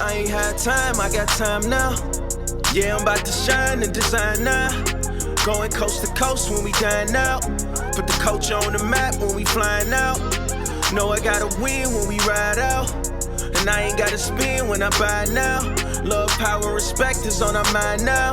I ain't had time, I got time now. Yeah, I'm about to shine and design now. Going coast to coast when we dine out. Put the coach on the map when we flying out. Know I gotta win when we ride out. And I ain't gotta spin when I buy now. Love, power, respect is on our mind now.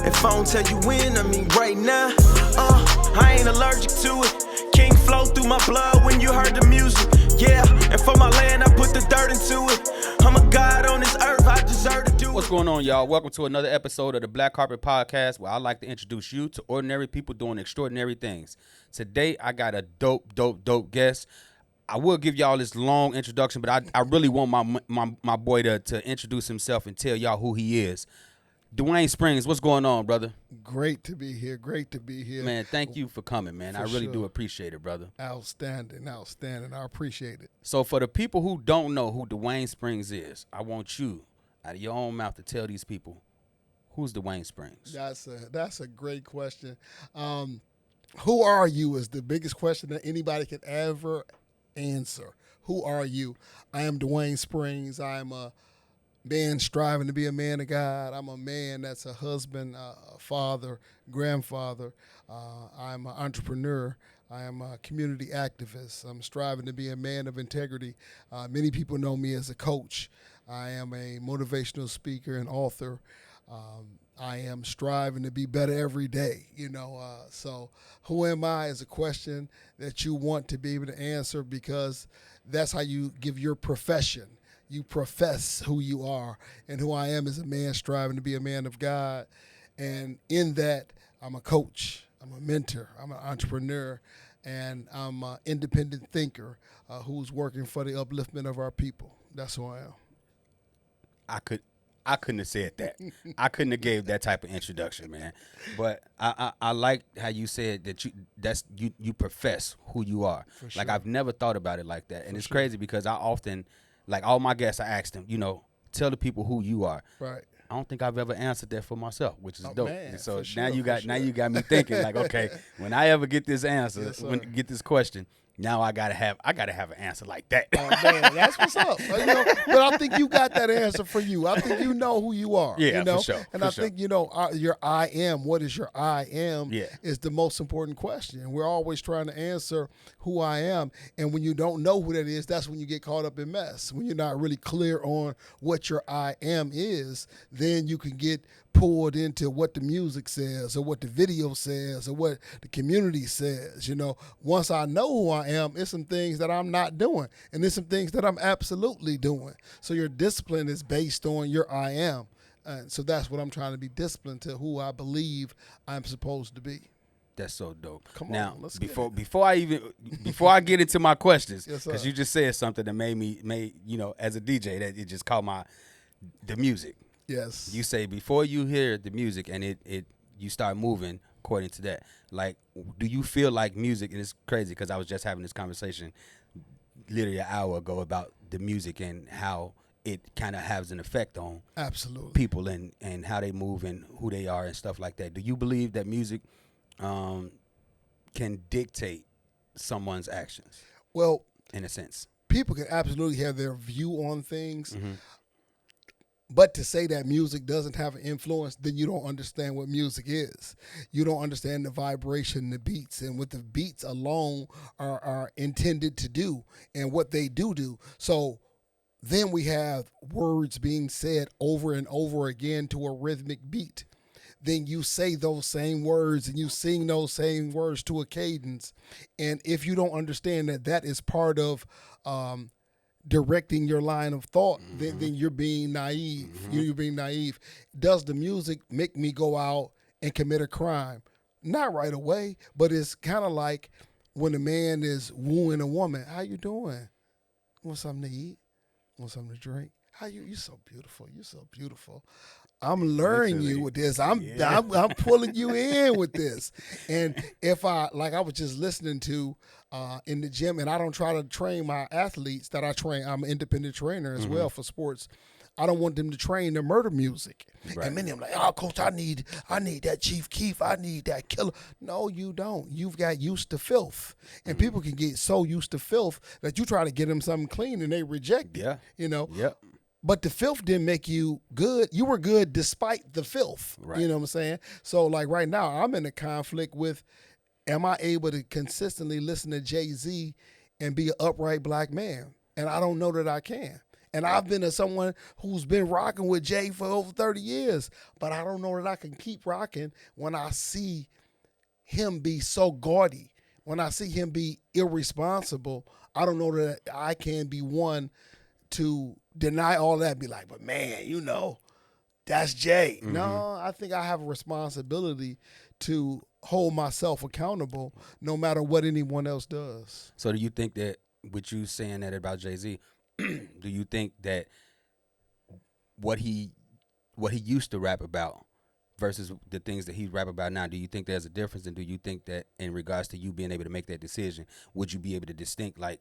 If I don't tell you when, I mean right now. I ain't allergic to it. King flow through my blood when you heard the music. Yeah, and for my land, I put the dirt into it. I'm a god on this earth, I deserve to do it. What's going on, y'all? Welcome to another episode of the Black Carpet Podcast, where I like to introduce you to ordinary people doing extraordinary things. Today, I got a dope guest. I will give y'all this long introduction, but I really want my boy to introduce himself and tell y'all who he is. Dewayne Springs, what's going on, brother? Great to be here. Man, thank you for coming, man. I really do appreciate it, brother. Outstanding. I appreciate it. So for the people who don't know who Dewayne Springs is, I want you, out of your own mouth, to tell these people, who's Dewayne Springs? That's a great question. Who are you is the biggest question that anybody can ever answer. Who are you? I am Dewayne Springs. I am a man striving to be a man of God. I'm a man that's a husband, a father, grandfather. I'm an entrepreneur. I am a community activist. I'm striving to be a man of integrity. Many people know me as a coach. I am a motivational speaker and author. I am striving to be better every day, so who am I is a question that you want to be able to answer, because that's how you give your profession. You profess who you are, and who I am is a man striving to be a man of God. And in that, I'm a coach, I'm a mentor, I'm an entrepreneur, and I'm an independent thinker who's working for the upliftment of our people. That's who I am. I couldn't have said that. I couldn't have gave that type of introduction, man. But I like how you said that you profess who you are. For sure. Like, I've never thought about it like that. And it's crazy because I often, like all my guests, I ask them, tell the people who you are. Right. I don't think I've ever answered that for myself, which is dope. Man, and so sure, now you got me thinking, like, okay, when I ever get this answer, get this question, now I gotta have an answer like that. Oh man, that's what's up. But I think you got that answer for you. I think you know who you are. Yeah, for sure. And I think your I am. What is your I am? Yeah. Is the most important question. And we're always trying to answer who I am. And when you don't know who that is, that's when you get caught up in mess. When you're not really clear on what your I am is, then you can get pulled into what the music says or what the video says or what the community says. Once I know who I am, it's some things that I'm not doing, and there's some things that I'm absolutely doing. So your discipline is based on your I am. And so that's what I'm trying to be disciplined to, who I believe I'm supposed to be. That's so dope. Come now, on, let's before I get into my questions, Yes, because sir. you just said something that made as a DJ, that it just caught the music. Yes. You say before you hear the music and you start moving according to that. Like, do you feel like music, and it's crazy because I was just having this conversation literally an hour ago about the music and how it kind of has an effect on Absolutely. people and how they move and who they are and stuff like that. Do you believe that music can dictate someone's actions? Well, in a sense, people can absolutely have their view on things. Mm-hmm. But to say that music doesn't have an influence, then you don't understand what music is. You don't understand the vibration, the beats, and what the beats alone are intended to do and what they do. So then we have words being said over and over again to a rhythmic beat. Then you say those same words and you sing those same words to a cadence. And if you don't understand that is part of directing your line of thought, then you're being naive. Mm-hmm. You're being naive. Does the music make me go out and commit a crime? Not right away, but it's kind of like when a man is wooing a woman. How you doing? Want something to eat? Want something to drink? How you're so beautiful. You're so beautiful. I'm luring you with this. I'm pulling you in with this. And if I was just listening to in the gym, and I don't try to train my athletes that I train. I'm an independent trainer as well for sports. I don't want them to train the murder music. Right. And many of them like, oh, coach, I need that Chief Keef. I need that killer. No, you don't. You've got used to filth. And people can get so used to filth that you try to get them something clean and they reject it. Yeah. You know? Yep. But the filth didn't make you good. You were good despite the filth. Right. You know what I'm saying? So like right now, I'm in a conflict with, am I able to consistently listen to Jay-Z and be an upright black man? And I don't know that I can. And I've been someone who's been rocking with Jay for over 30 years, but I don't know that I can keep rocking when I see him be so gaudy, when I see him be irresponsible. I don't know that I can be one to deny all that, be like, but man, you know, that's Jay. Mm-hmm. No, I think I have a responsibility to hold myself accountable no matter what anyone else does. So do you think that with you saying that about Jay-Z, do you think that what he used to rap about versus the things that he rap about now, do you think there's a difference? And do you think that in regards to you being able to make that decision, would you be able to distinct, like,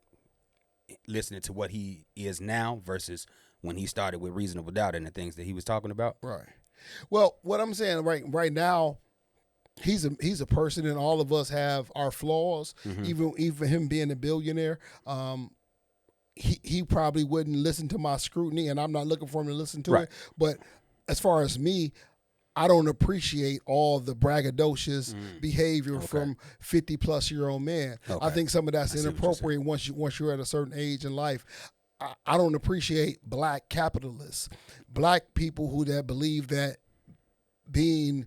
listening to what he is now versus when he started with Reasonable Doubt and the things that he was talking about? Right. Well, what I'm saying right now, he's a person, and all of us have our flaws. Mm-hmm. Even him being a billionaire, he probably wouldn't listen to my scrutiny, and I'm not looking for him to listen to Right. it. But as far as me, I don't appreciate all the braggadocious behavior from 50-plus-year-old men. Okay. I think some of that's I see what you're inappropriate once you're at a certain age in life. I don't appreciate black capitalists, black people that believe that being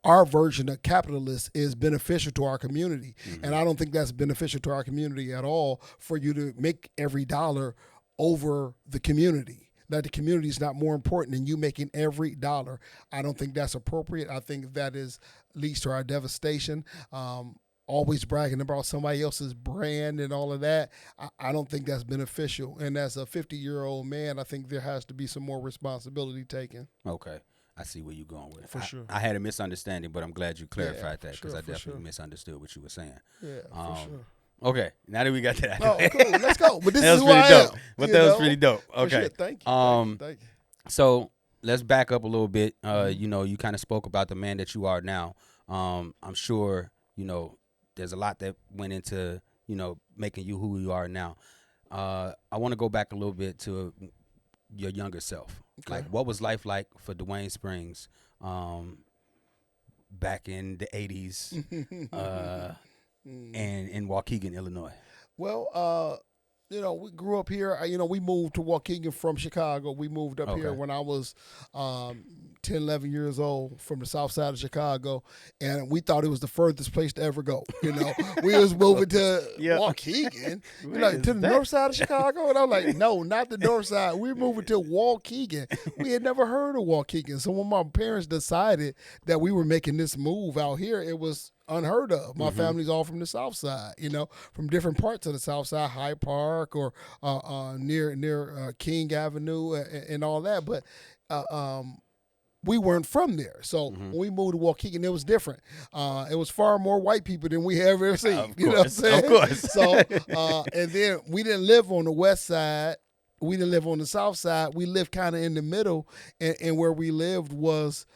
our version of capitalists is beneficial to our community. And I don't think that's beneficial to our community at all, for you to make every dollar over the community. That the community is not more important than you making every dollar. I don't think that's appropriate. I think that leads to our devastation. Always bragging about somebody else's brand and all of that. I don't think that's beneficial. And as a 50-year-old man, I think there has to be some more responsibility taken. Okay. I see where you're going with it. For sure. I had a misunderstanding, but I'm glad you clarified that, because sure, I for definitely sure. misunderstood what you were saying. Yeah, for sure. Okay, now that we got that. Oh, cool. Let's go. But this That is was who I pretty dope. am. But you that was know? pretty dope. For Okay. sure. Thank you. Thank you. So let's back up a little bit. You know, you kind of spoke about the man that you are now. I'm sure, you know, there's a lot that went into, you know, making you who you are now. I want to go back a little bit to your younger self. Okay. Like, what was life like for Dewayne Springs back in the 80s and in Waukegan, Illinois? Well, you know, we grew up here. You know, we moved to Waukegan from Chicago. We moved up here Okay. when I was 10, 11 years old, from the south side of Chicago, and we thought it was the furthest place to ever go. You know, we was moving to Yeah. Waukegan, Where like is to the that? north side of Chicago, and I'm like, no, not the north side. We're moving to Waukegan. We had never heard of Waukegan, so when my parents decided that we were making this move out here, it was unheard of. My family's all from the south side, you know, from different parts of the south side, Hyde Park or near King Avenue and all that. But we weren't from there. So when we moved to Waukegan, it was different. It was far more white people than we have ever seen. Of You know what I'm course, saying? of course. So, and then we didn't live on the west side. We didn't live on the south side. We lived kind of in the middle. And where we lived was,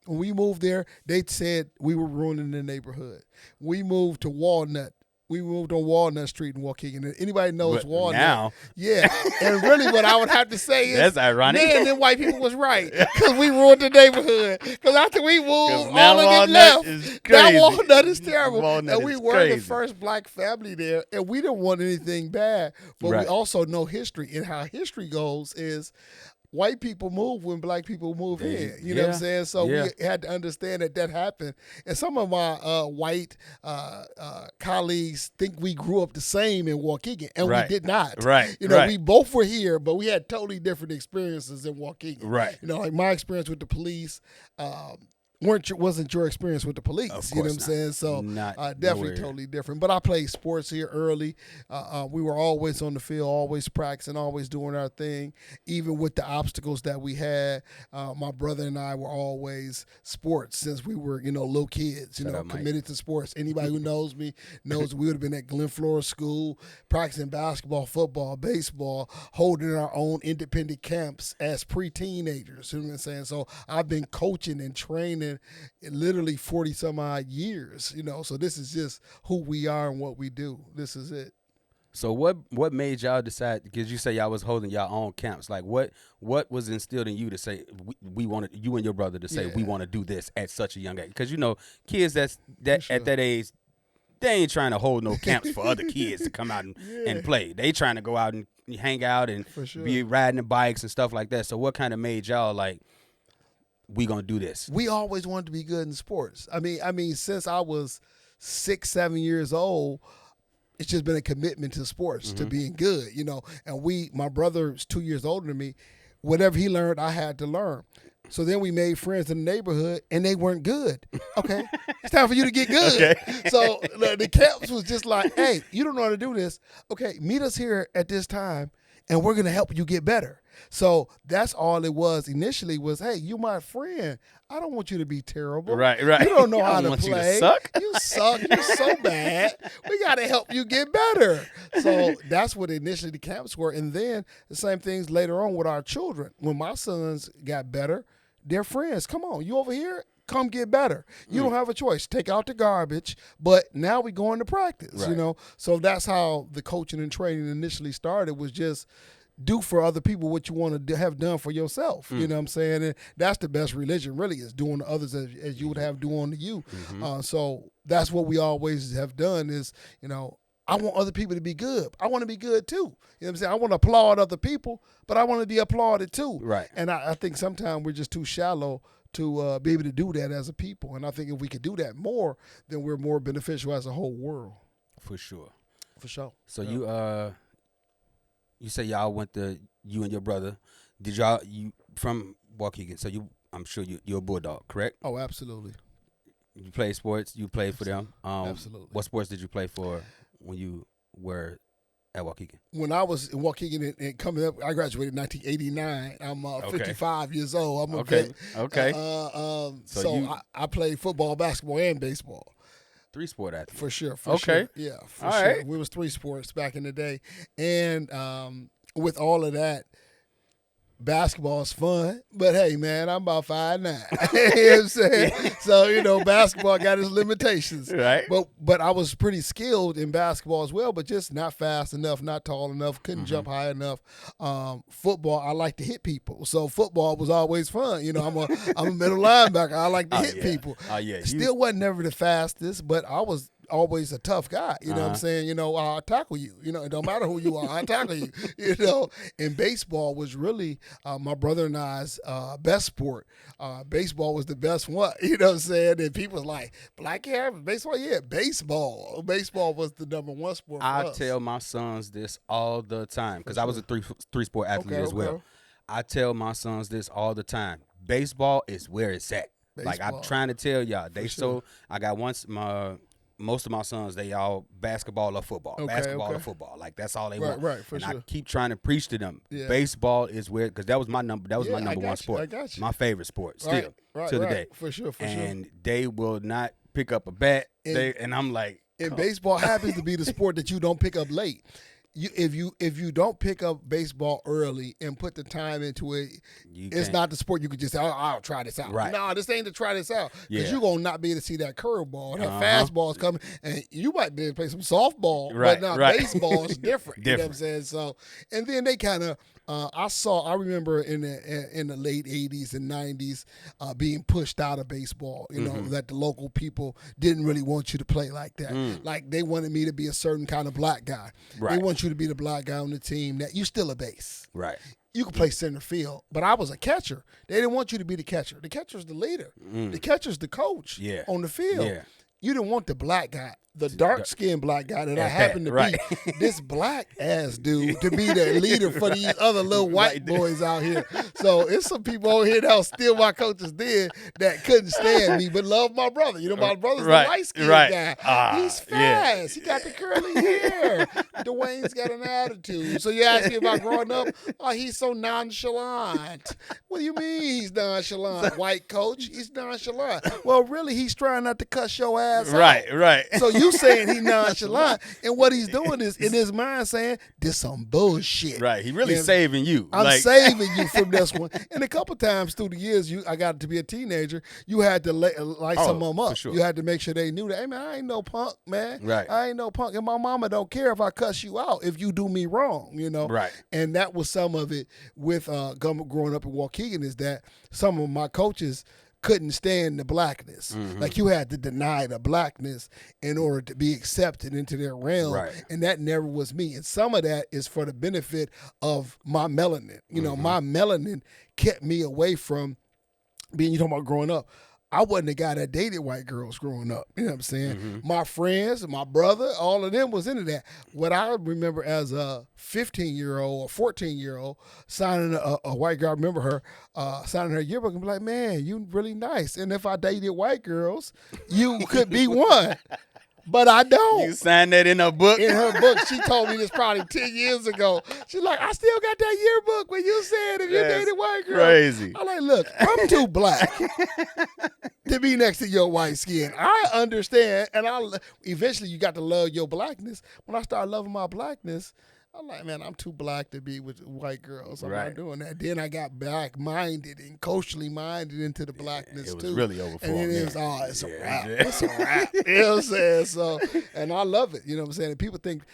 when we moved there, they said we were ruining the neighborhood. We moved to Walnut. We moved on Walnut Street in Waukegan. And anybody knows But Walnut. now. Yeah. And really what I would have to say is, That's ironic. man, them white people was right. Because we ruined the neighborhood. Because after we moved, now all of them Walnut left. is Now crazy. Walnut is terrible. Walnut and we is were crazy. the first black family there. And we didn't want anything bad. But Right. we also know history. And how history goes is, white people move when black people move in. You know what I'm saying? So we had to understand that happened. And some of my white colleagues think we grew up the same in Waukegan, and Right. we did not. Right. You know, Right. we both were here, but we had totally different experiences in Waukegan. Right. You know, like my experience with the police wasn't your experience with the police. Of You know what I'm course saying? So Not definitely nowhere. totally different. But I played sports here early. We were always on the field, always practicing, always doing our thing, even with the obstacles that we had. My brother and I were always sports since we were, you know, little kids, Shut up, Mike. committed to sports. Anybody who knows me knows we would have been at Glen Flora School, practicing basketball, football, baseball, holding our own independent camps as pre-teenagers. You know what I'm saying? So I've been coaching and training literally 40 some odd years, you know, so this is just who we are and what we do. This is it. So what made y'all decide? Because you say y'all was holding y'all own camps. Like what was instilled in you to say we wanted you and your brother to say we want to do this at such a young age? Because kids at that age, they ain't trying to hold no camps for other kids to come out and play. They trying to go out and hang out and be riding the bikes and stuff like that. So what kind of made y'all like, we gonna do this? We always wanted to be good in sports. I mean, since I was 6, 7 years old, it's just been a commitment to sports, to being good, And my brother's 2 years older than me. Whatever he learned, I had to learn. So then we made friends in the neighborhood, and they weren't good. Okay, it's time for you to get good. Okay. So the camps was just like, hey, you don't know how to do this. Okay, meet us here at this time, and we're going to help you get better. So that's all it was initially was, hey, you my friend. I don't want you to be terrible. Right. You don't know how to play. You to suck. You suck. You're so bad. We got to help you get better. So that's what initially the camps were. And then the same things later on with our children. When my sons got better, their friends, come on, you over here? Come get better. You don't have a choice. Take out the garbage, but now we go into practice, So that's how the coaching and training initially started, was just do for other people what you want to have done for yourself. You know what I'm saying? And that's the best religion, really, is doing to others as you would have do unto you. So that's what we always have done is, I want other people to be good. I want to be good too. You know what I'm saying? I want to applaud other people, but I want to be applauded too. Right. And I think sometimes we're just too shallow to be able to do that as a people. And I think if we could do that more, then we're more beneficial as a whole world. For sure. So you say y'all went to, you and your brother, you from Waukegan, so I'm sure you're a Bulldog, correct? Oh, absolutely. You play sports, you played for them. Absolutely. What sports did you play for when you were at Waukegan? When I was in Waukegan and coming up, I graduated in 1989. I'm 55 years old. I'm a vet. Okay. So I played football, basketball, and baseball. 3-sport athlete. For sure. Okay. Yeah, for all sure. Right. We was 3 sports back in the day. And with all of that, basketball is fun, but hey, man, I'm about 5'9". You know what I'm saying? So, basketball got its limitations. Right. But I was pretty skilled in basketball as well, but just not fast enough, not tall enough, couldn't jump high enough. Football, I like to hit people. So football was always fun. I'm a middle linebacker. I like to hit people. Oh, yeah. Still wasn't never the fastest, but I was always a tough guy. You know what I'm saying? I'll tackle you. It don't matter who you are, I'll tackle you. And baseball was really my brother and I's best sport. Baseball was the best one. You know what I'm saying? And people was like, black hair, baseball? Yeah, baseball. Baseball was the number one sport for us. I tell my sons this all the time because I was a three-sport athlete as well. I tell my sons this all the time. Baseball is where it's at. Baseball. Like I'm trying to tell y'all. I got most of my sons, they all basketball or football. Basketball or football. Like that's all they want. Right, for and sure. I keep trying to preach to them. Yeah. Baseball is where, because that was my number one sport. I got you. My favorite sport still to the day. For sure. And they will not pick up a bat. And I'm like, and baseball happens to be the sport that you don't pick up late. If you don't pick up baseball early and put the time into it, it's not the sport you could just say, I'll try this out. Right. No, this ain't to try this out. Because you're going to not be able to see that curveball. That fastball is coming. And you might be able to play some softball. But now baseball is different. You know what I'm saying? So, and then they kind of, I remember in the late 80s and 90s being pushed out of baseball, that the local people didn't really want you to play like that. Like they wanted me to be a certain kind of black guy. Right. They want you to be the black guy on the team that you still a base. Right. You could play center field, but I was a catcher. They didn't want you to be the catcher. The catcher's the leader. The catcher's the coach on the field. Yeah. You didn't want the black guy, the dark-skinned black guy that I happen to be, this black-ass dude, to be the leader for these other little white boys out here. So it's some people over here that was still my coaches then that couldn't stand me but love my brother. My brother's the light-skinned guy. He's fast. He got the curly hair. Dwayne's got an attitude. So you ask me about growing up, he's so nonchalant. What do you mean he's nonchalant? White coach, he's nonchalant. Well, really, he's trying not to cuss your ass out. Right. So you saying he nonchalant, and what he's doing is in his mind saying this some bullshit. Right. He really saving you. I'm saving you from this one. And a couple times through the years, I got to be a teenager. You had to light some of them up. Sure. You had to make sure they knew that. Hey man, I ain't no punk, man. Right. I ain't no punk, and my mama don't care if I cuss you out if you do me wrong. Right. And that was some of it with growing up in Waukegan, is that some of my coaches couldn't stand the blackness. Like you had to deny the blackness in order to be accepted into their realm. Right. And that never was me. And some of that is for the benefit of my melanin. My melanin kept me away from being, you talking about growing up. I wasn't a guy that dated white girls growing up. You know what I'm saying? My friends, my brother, all of them was into that. What I remember as a 15-year-old or 14-year-old signing a white girl, I remember her signing her yearbook and be like, man, you really nice. And if I dated white girls, you could be one. But I don't. You signed that in her book? In her book. She told me this probably 10 years ago. She's like, I still got that yearbook when you said if you dated white girl. Crazy. I'm like, look, I'm too black to be next to your white skin. I understand. And eventually you got to love your blackness. When I started loving my blackness, I'm like, man, I'm too black to be with white girls. I'm not doing that. Then I got black-minded and culturally minded into the blackness, too. It was really over for me. And it's a wrap. It's a wrap. You know what I'm saying? So, and I love it. You know what I'm saying? And people think,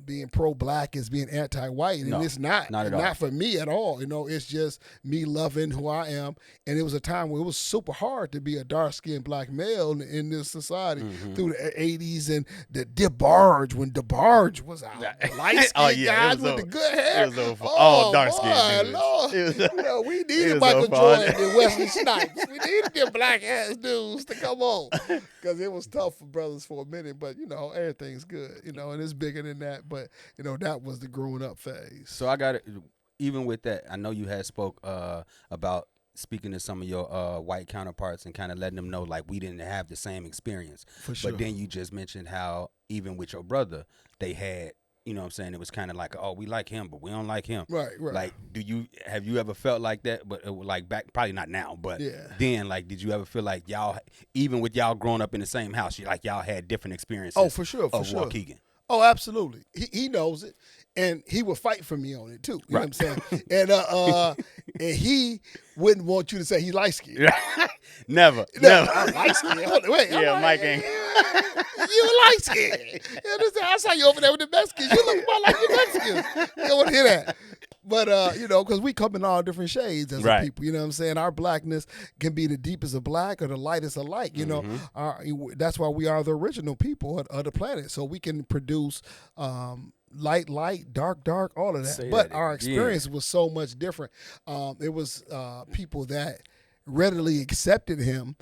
being pro-black is being anti-white, and it's not. Not at all. Not for me at all. It's just me loving who I am. And it was a time where it was super hard to be a dark-skinned black male in this society through the 80s and the DeBarge, when DeBarge was out. Light-skinned guys with the good hair. It was over for all dark-skinned dudes. Lord. We needed Michael Jordan and Wesley Snipes. We needed them black-ass dudes to come on, because it was tough for brothers for a minute, but, everything's good, and it's bigger than that, but that was the growing up phase. So I got it. Even with that, I know you had spoke about speaking to some of your white counterparts and kind of letting them know like we didn't have the same experience. For sure. But then you just mentioned how even with your brother, they had, you know what I'm saying, it was kind of like, oh, we like him, but we don't like him. Right. Like, have you ever felt like that? But like back, probably not now, but then, like, did you ever feel like y'all, even with y'all growing up in the same house, y'all had different experiences? Oh, for sure, Waukegan. Oh, absolutely. He knows it, and he would fight for me on it too. You know what I'm saying? And and he wouldn't want you to say he light skinned. Never. I'm light skinned. Wait, yeah, Mike ain't. You light skinned. I saw you over there with the Mexicans. You look more like the Mexicans. You don't want to hear that. But, because we come in all different shades as a people, you know what I'm saying? Our blackness can be the deepest of black or the lightest of light, that's why we are the original people of the planet. So we can produce light, dark, all of that. But our experience was so much different. It was people that readily accepted him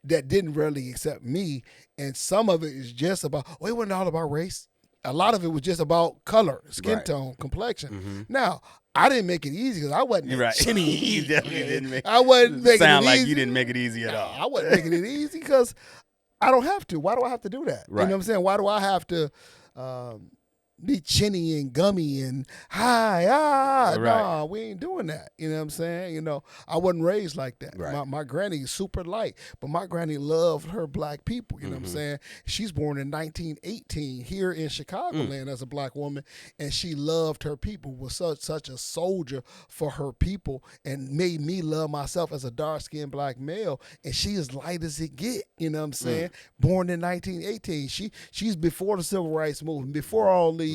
that didn't readily accept me. And some of it is just about, it wasn't all about race. A lot of it was just about color, skin tone, complexion. Now, I didn't make it easy because I wasn't chinny. You definitely didn't make it. I wasn't making sound it like easy. You didn't make it easy at all. I wasn't making it easy because I don't have to. Why do I have to do that? Right. You know what I'm saying? Why do I have to be chinny and gummy and hi, nah, we ain't doing that. You know what I'm saying? I wasn't raised like that. Right. My granny is super light, but my granny loved her black people. You know what I'm saying? She's born in 1918 here in Chicagoland as a black woman, and she loved her people, was such a soldier for her people, and made me love myself as a dark-skinned black male, and she as light as it get. You know what I'm saying? Born in 1918. She's before the Civil Rights Movement, before all these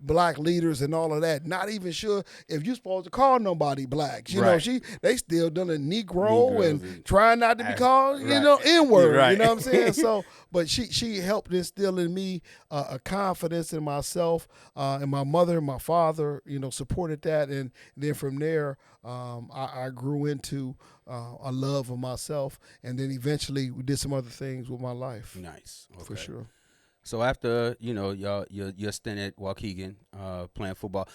black leaders and all of that. Not even sure if you're supposed to call nobody blacks. You know, they still done a Negro and trying not to be called, N-word. You know what I'm saying? So, but she helped instill in me a confidence in myself, and my mother and my father, supported that. And then from there, I grew into a love of myself, and then eventually we did some other things with my life. Nice. Okay. For sure. So after, your stint at Waukegan, playing football,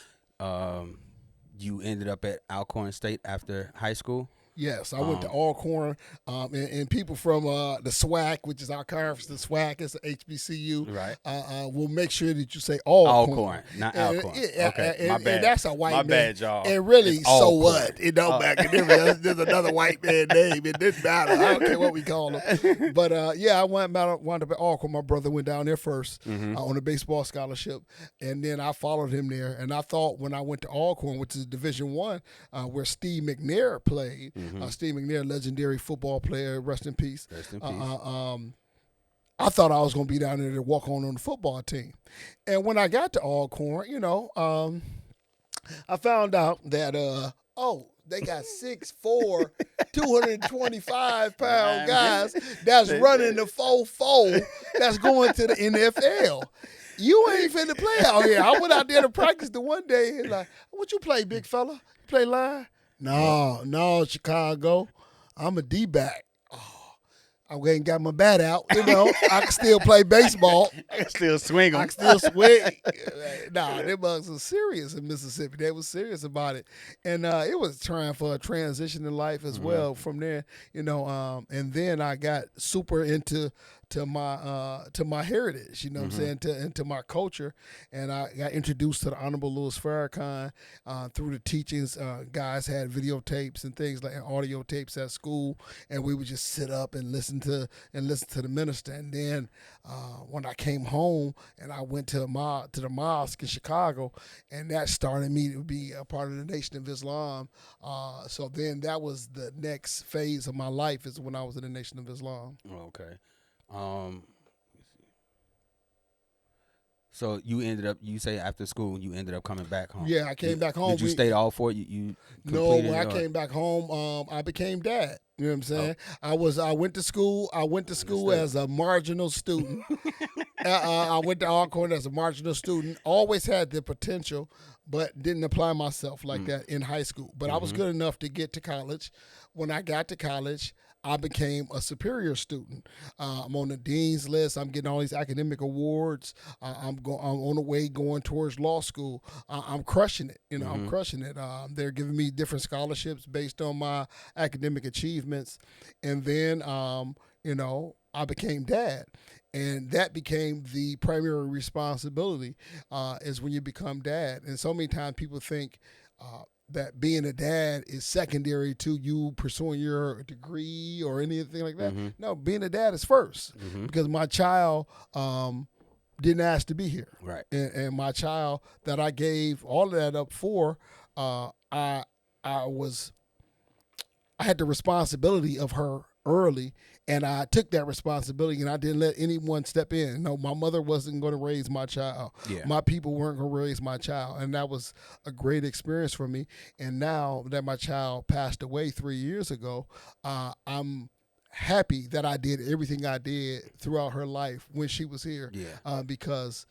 you ended up at Alcorn State after high school? Yes, I went to Alcorn, and people from the SWAC, which is our conference, the SWAC is the HBCU. Right. We'll make sure that you say Alcorn. Alcorn, not Alcorn. Okay, my bad. And that's a white my man. bad, y'all. And really, It's so Alcorn. what? It don't matter. There's another white man name. It didn't matter. I don't care what we call him. But I wound up at Alcorn. My brother went down there first on a baseball scholarship, and then I followed him there. And I thought when I went to Alcorn, which is Division I, where Steve McNair played. Steve McNair, legendary football player, rest in peace. Rest in peace. I thought I was going to be down there to walk on the football team. And when I got to Alcorn, I found out that, they got 6'4", 225-pound guys that's running the 4-4 that's going to the NFL. You ain't finna play out here. I went out there to practice the one day and like, what you play, big fella? You play line? No, Chicago. I'm a D-back. I ain't got my bat out, I can still play baseball. I can still swing them. I can still swing. Them bugs were serious in Mississippi. They were serious about it. And it was trying for a transition in life as well from there, and then I got super into my heritage, what I'm saying, into my culture. And I got introduced to the Honorable Louis Farrakhan through the teachings. Guys had videotapes and things like audio tapes at school, and we would just sit up and listen to the minister. And then when I came home and I went to the mosque in Chicago, and that started me to be a part of the Nation of Islam. So then that was the next phase of my life, is when I was in the Nation of Islam. Okay. So you say after school you ended up coming back home. Yeah, I came back home. Did you stay all four? You No, when I came back home, I became dad. You know what I'm saying? Oh. I went to school as a marginal student. I went to Alcorn as a marginal student. Always had the potential, but didn't apply myself like that in high school. But I was good enough to get to college. When I got to college, I became a superior student. I'm on the dean's list. I'm getting all these academic awards. I'm on the way going towards law school. I'm crushing it. I'm crushing it. They're giving me different scholarships based on my academic achievements. And then, I became dad. And that became the primary responsibility is when you become dad. And so many times people think that being a dad is secondary to you pursuing your degree or anything like that. No, being a dad is first because my child didn't ask to be here. Right. And my child that I gave all of that up for, I had the responsibility of her early, and I took that responsibility, and I didn't let anyone step in. No, my mother wasn't going to raise my child. Yeah. My people weren't going to raise my child, and that was a great experience for me. And now that my child passed away 3 years ago, I'm happy that I did everything I did throughout her life when she was here. Yeah. Because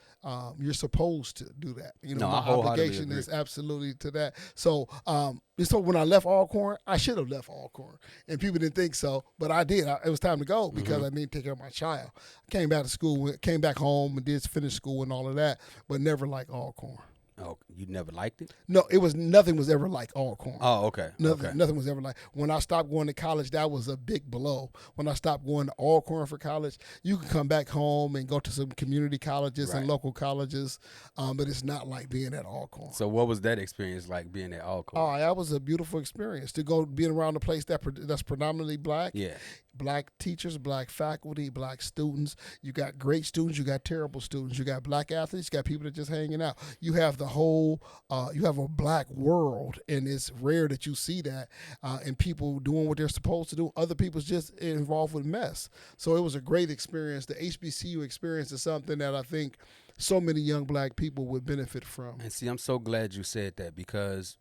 you're supposed to do that. No, my I wholeheartedly obligation agree. is absolutely to that. So, so when I left Alcorn, I should have left Alcorn, and people didn't think so, but I did. It was time to go because I needed to take care of my child. I came back to school, came back home, and did finish school and all of that, but never like Alcorn. Oh, you never liked it? No, nothing was ever like Alcorn. Oh, okay. Nothing was ever like. When I stopped going to college, that was a big blow. When I stopped going to Alcorn for college, you can come back home and go to some community colleges and local colleges, but it's not like being at Alcorn. So what was that experience like being at Alcorn? Oh, that was a beautiful experience to go being around a place that's predominantly black. Yeah. Black teachers, black faculty, black students. You got great students, you got terrible students. You got black athletes, you got people that just hanging out. You have the whole, you have a black world, and it's rare that you see that, and people doing what they're supposed to do. Other people's just involved with mess. So it was a great experience. The HBCU experience is something that I think so many young black people would benefit from. And see, I'm so glad you said that because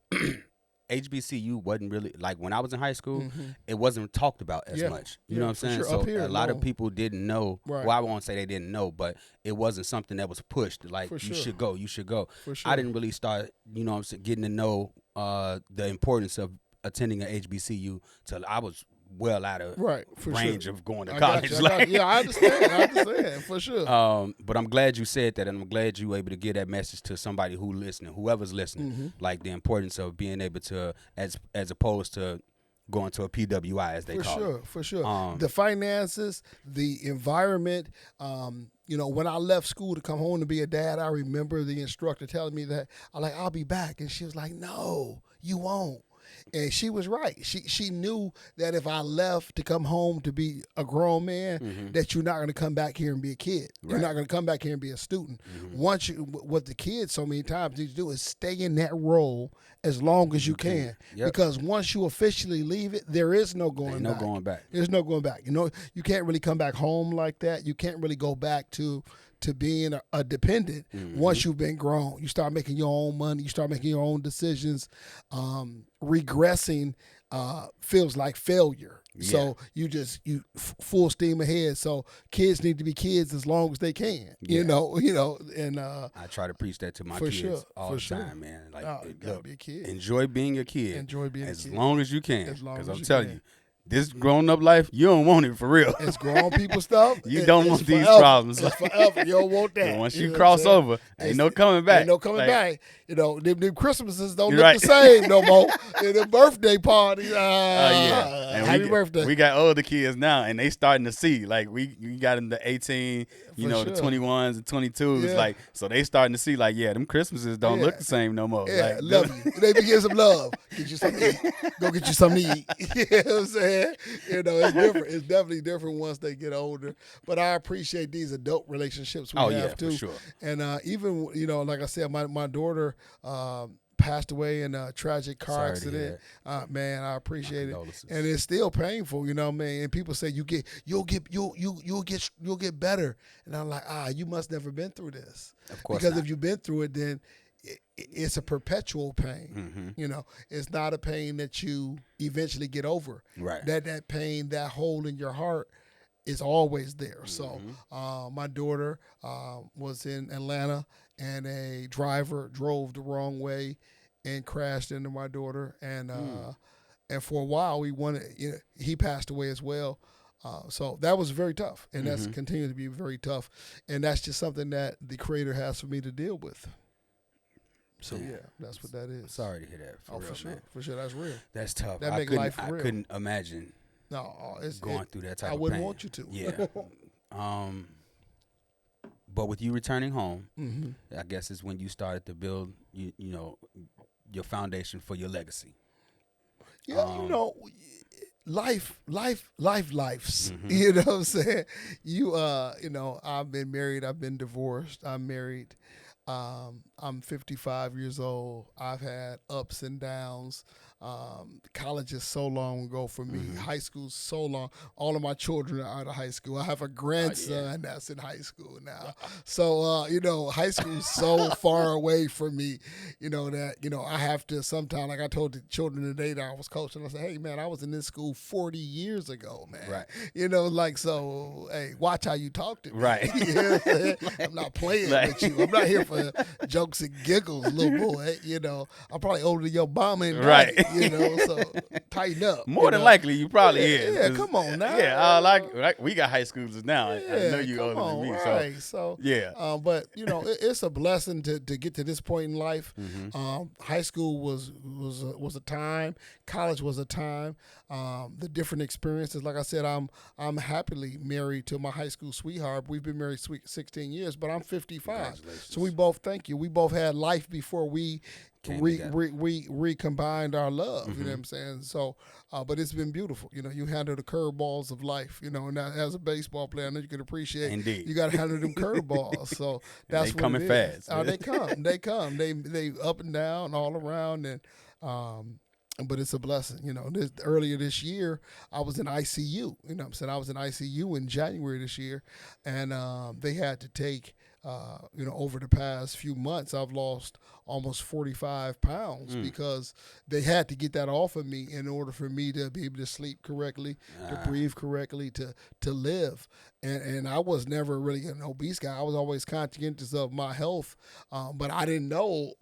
HBCU wasn't really, like when I was in high school, it wasn't talked about as much. You know what I'm saying? Sure. So Up here, a lot of people didn't know. Right. Well, I won't say they didn't know, but it wasn't something that was pushed. Like, For you sure. should go, you should go. For sure. I didn't really start, getting to know the importance of attending an HBCU till I was well out of range of going to college. I understand for sure. But I'm glad you said that, and I'm glad you were able to get that message to somebody whoever's listening, like the importance of being able to, as opposed to going to a PWI, as they call it. For sure. The finances, the environment. When I left school to come home to be a dad, I remember the instructor telling me that I'll be back, and she was like, "No, you won't." And she was right. She knew that if I left to come home to be a grown man, that you're not going to come back here and be a kid. Right. You're not going to come back here and be a student. Once what the kids so many times need to do is stay in that role as long as you can. Yep. Because once you officially leave it, there is no going back. There's no going back. You can't really come back home like that. You can't really go back to being a dependent once you've been grown. You start making your own money. You start making your own decisions. Regressing feels like failure. Yeah. So you full steam ahead. So kids need to be kids as long as they can. Yeah. And I try to preach that to my kids all the time, man. Like, look, be a kid. Enjoy being a kid. Enjoy being a kid as long as you can. Because I'm telling you. This grown-up life, you don't want it for real. It's grown people stuff. You don't want these problems. It's forever. You don't want that. Once you cross over, ain't no coming back. Ain't no coming back. Them Christmases don't look the same no more. The birthday parties. And happy birthday. We got older kids now, and they starting to see. Like, we got in the 18, the 21s and 22s. Yeah. Like, so they starting to see, like, them Christmases don't look the same no more. Yeah, like, love you. They be getting some love. Get you something to eat. Go get you something to eat. You know what I'm saying? It's different. It's definitely different once they get older. But I appreciate these adult relationships we have too. For sure. And even like I said, my daughter passed away in a tragic car accident. Man, I appreciate it, and it's still painful. You know what I mean? And people say you'll get better, and I'm like, you must never been through this. Of course, because not. if you've been through it, then it's a perpetual pain. It's not a pain that you eventually get over. Right. That pain, that hole in your heart, is always there. So my daughter was in Atlanta, and a driver drove the wrong way and crashed into my daughter. And for a while, he passed away as well. So that was very tough, and that's continued to be very tough. And that's just something that the Creator has for me to deal with. So that's what that is. Sorry to hear that. For real, man. For sure, that's real. That's tough. That makes life real. I couldn't imagine. Going through that type of pain. I wouldn't want you to. Yeah. But with you returning home, I guess is when you started to build, your foundation for your legacy. Yeah, life. You know what I'm saying? I've been married. I've been divorced. I'm married. I'm 55 years old. I've had ups and downs. College is so long ago for me. High school's so long. All of my children are out of high school. I have a grandson that's in high school now. So, high school is so far away from me, that, I have to sometimes, like I told the children today that I was coaching, I said, hey, man, I was in this school 40 years ago, man. Right. So, hey, watch how you talk to me. Right. I'm not playing with you. I'm not here for jokes and giggles, little boy. I'm probably older than your mama and daddy. Right. So tighten up. More than likely, you probably is. Yeah, come on now. Yeah, like we got high schoolers now. I know you older than me. Right. So yeah. But it's a blessing to get to this point in life. High school was a time. College was a time. The different experiences. Like I said, I'm happily married to my high school sweetheart. We've been married 16 years, but I'm 55. So we both had life before we recombined our love. You know what I'm saying? So, but it's been beautiful. You handle the curveballs of life. And as a baseball player, I know you can appreciate. Indeed. You got to handle them curveballs. So that's they coming fast. They come. They up and down, all around, and but it's a blessing. Earlier this year, I was in ICU. You know what I'm saying? I was in ICU in January this year, and they had to take. Over the past few months, I've lost almost 45 pounds because they had to get that off of me in order for me to be able to sleep correctly, to breathe correctly, to live. And I was never really an obese guy. I was always conscientious of my health, but I didn't know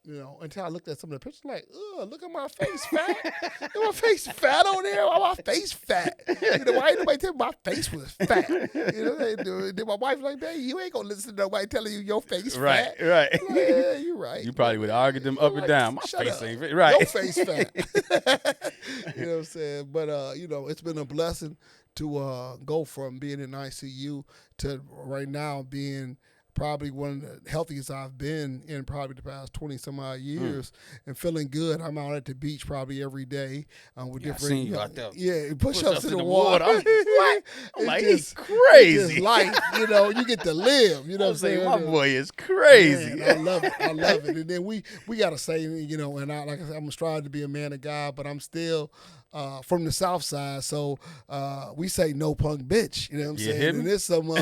until I looked at some of the pictures, like, ugh, look at my face fat. Is my face fat on there? Why my face fat? Why ain't nobody tell me my face was fat? Then my wife like, baby, you ain't gonna listen to nobody telling you your face fat. Right. Like, yeah, you're right. You probably would argue them up and down. My Shut face up. ain't fit. Right. Your face fat. You know what I'm saying? But it's been a blessing to go from being in ICU to right now being probably one of the healthiest I've been in probably the past 20 some odd years, and feeling good. I'm out at the beach probably every day with different. I seen you out there. Yeah, push-ups in the water. I'm like, he's crazy. It's just life, you get to live. You know what I'm saying? My boy is crazy. Man, I love it. I love it. And then we got to say, and like I said, I'm striving to be a man of God, but I'm still from the South Side, so we say no punk bitch. You know what I'm saying? And there's some,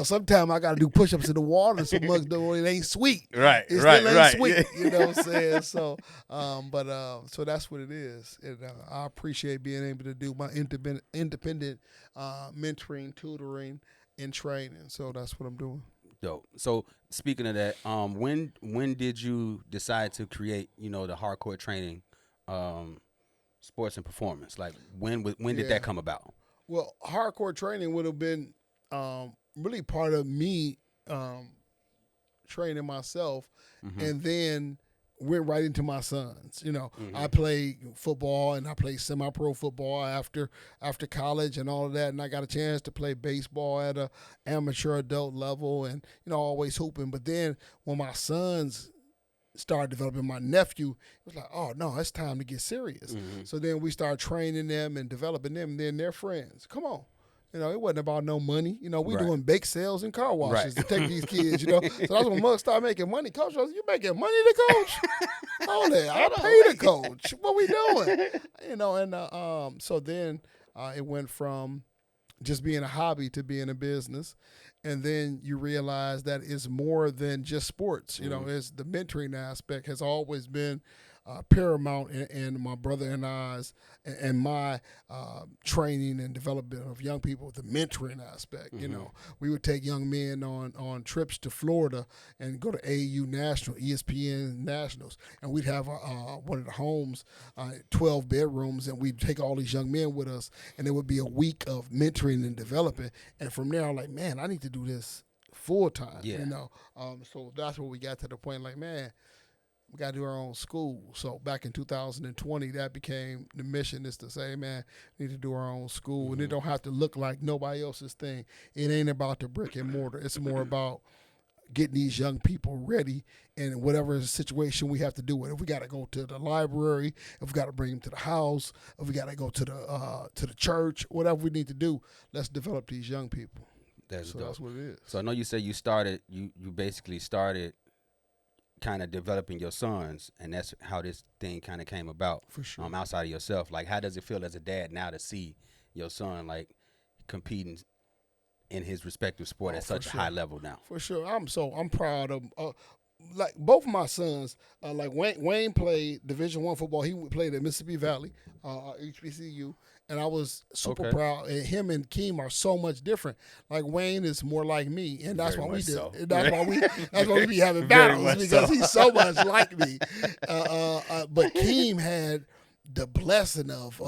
sometimes I got to do push-ups in the water. So much though it ain't sweet. Right. It still ain't sweet. Yeah. You know what I'm saying? So, so that's what it is. And I appreciate being able to do my independent mentoring, tutoring, and training. So that's what I'm doing. Dope. So speaking of that, when did you decide to create, the hardcore training, sports and performance? Like when did that come about? Well, hardcore training would have been really part of me training myself, and then went right into my sons. I played football and I played semi-pro football after college and all of that, and I got a chance to play baseball at a amateur adult level, and always hooping. But then when my sons started developing, my nephew, it was like, oh no, it's time to get serious. So then we started training them and developing them, and then their friends. Come on. It wasn't about no money. We doing bake sales and car washes to take these kids, So that's when Mug started making money. Coach was, you making money to coach? Hold it, I pay the coach. What we doing? So then it went from just being a hobby to being a business. And then you realize that it's more than just sports. It's the mentoring aspect has always been paramount in my brother and I's and my training and development of young people. The mentoring aspect, we would take young men on trips to Florida and go to AAU National, ESPN Nationals, and we'd have one of the homes, 12 bedrooms, and we'd take all these young men with us, and it would be a week of mentoring and developing. And from there, I'm like, man, I need to do this full time. So that's where we got to the point, like, man, we got to do our own school. So back in 2020, that became the mission, is to say, man, we need to do our own school. And it don't have to look like nobody else's thing. It ain't about the brick and mortar. It's more about getting these young people ready in whatever situation we have to do it. If we got to go to the library, if we got to bring them to the house, if we got to go to the church, whatever we need to do, let's develop these young people. That's what it is. So I know you said you basically started kind of developing your sons, and that's how this thing kind of came about. For sure. Outside of yourself, like, how does it feel as a dad now to see your son like competing in his respective sport at such a high level now? For sure. I'm proud of like both of my sons. Like Wayne played Division I football. He played at Mississippi Valley, HBCU, and I was super proud. And him and Keem are so much different. Like Wayne is more like me, and that's why we did. So. That's why we be having battles, because he's so much like me. But Keem had the blessing of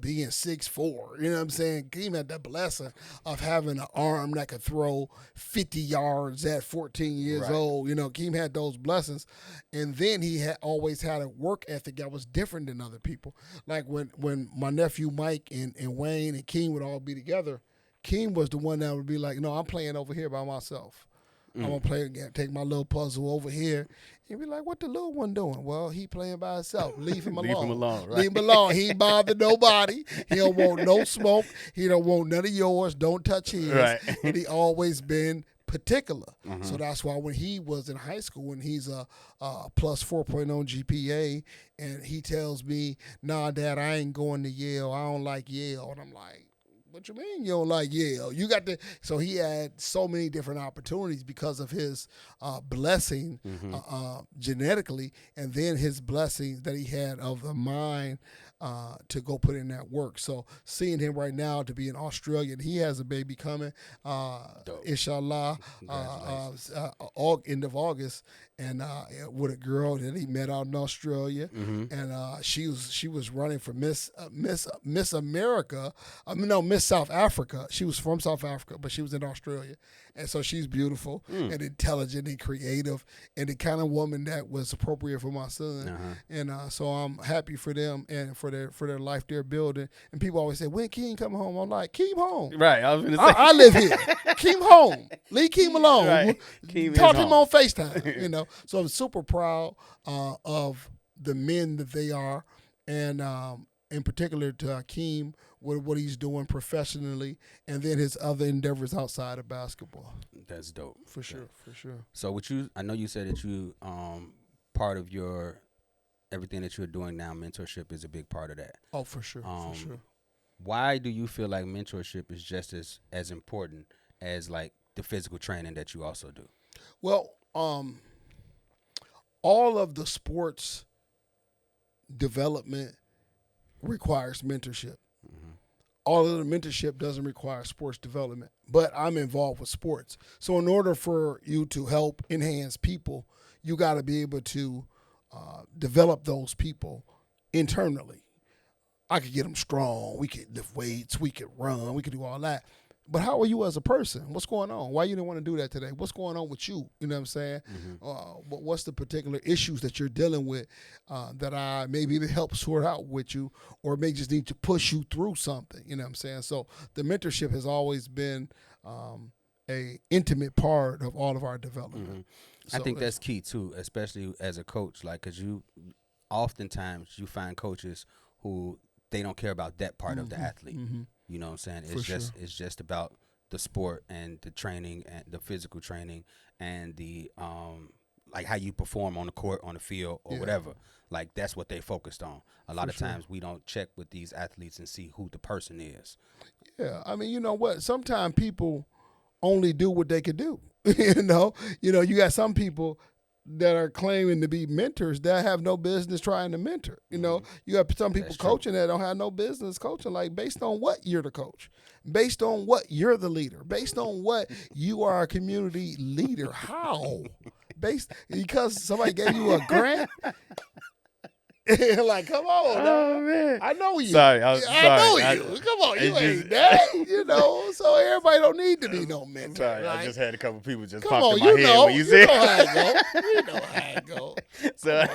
being 6'4", you know what I'm saying? Keem had the blessing of having an arm that could throw 50 yards at 14 years old. Keem had those blessings, and then he had always had a work ethic that was different than other people. Like when my nephew Mike and Wayne and Keem would all be together, Keem was the one that would be like, no, I'm playing over here by myself. I'm going to play again, take my little puzzle over here. He'd be like, what the little one doing? Well, he playing by himself. Leave him alone. Leave him alone, right? Leave him alone. He ain't bother nobody. He don't want no smoke. He don't want none of yours. Don't touch his. Right. And he always been particular. So that's why when he was in high school and he's a plus 4.0 GPA, and he tells me, nah, Dad, I ain't going to Yale. I don't like Yale. And I'm like, what you mean you don't like Yale? You got to. So he had so many different opportunities because of his blessing genetically, and then his blessings that he had of the mind to go put in that work. So seeing him right now to be in Australia, and he has a baby coming, inshallah, end of August, and with a girl that he met out in Australia, Mm-hmm. and she was running for Miss America, no, Miss South Africa. She was from South Africa, but she was in Australia, and so she's beautiful and intelligent and creative, and the kind of woman that was appropriate for my son. And so I'm happy for them and for their life they're building. And people always say, "When Keem come home?" I'm like, "Keem home." Right. I was gonna say. I live here. Keem home. Leave Keem alone. Right. Keem is Talk to him home. on FaceTime. So I'm super proud of the men that they are, and in particular to Keem, what he's doing professionally, and then his other endeavors outside of basketball. That's dope. For sure. So I know you said that you part of your everything that you're doing now, mentorship is a big part of that. Oh, for sure. Why do you feel like mentorship is just as important as like the physical training that you also do? Well, all of the sports development requires mentorship. All of the mentorship doesn't require sports development, but I'm involved with sports. So in order for you to help enhance people, you got to be able to develop those people internally. I could get them strong. We could lift weights. We could run. We could do all that. But how are you as a person? What's going on? Why you didn't want to do that today? What's going on with you? You know what I'm saying? What's the particular issues that you're dealing with that I maybe help sort out with you, or may just need to push you through something? You know what I'm saying? So the mentorship has always been a intimate part of all of our development. I think that's key too, especially as a coach. Like, cause oftentimes you find coaches who they don't care about that part of the athlete. You know what I'm saying? It's just about the sport and the training and the physical training and the like how you perform on the court, on the field, or whatever. Like that's what they focused on. A lot of times we don't check with these athletes and see who the person is. Yeah, I mean, you know what? Sometimes people only do what they could do. You got some people that are claiming to be mentors that have no business trying to mentor. You got some people coaching that don't have no business coaching. Like, based on what you're the coach, based on what you're the leader, based on what you are a community leader. How? Because somebody gave you a grant. Like, come on, man. I know you. Sorry, I know you. Come on, you ain't that. So everybody don't need to be no mentor. Sorry, right? I just had a couple people just Come pop on, in my head when you said. know how it go. You know how it go. So,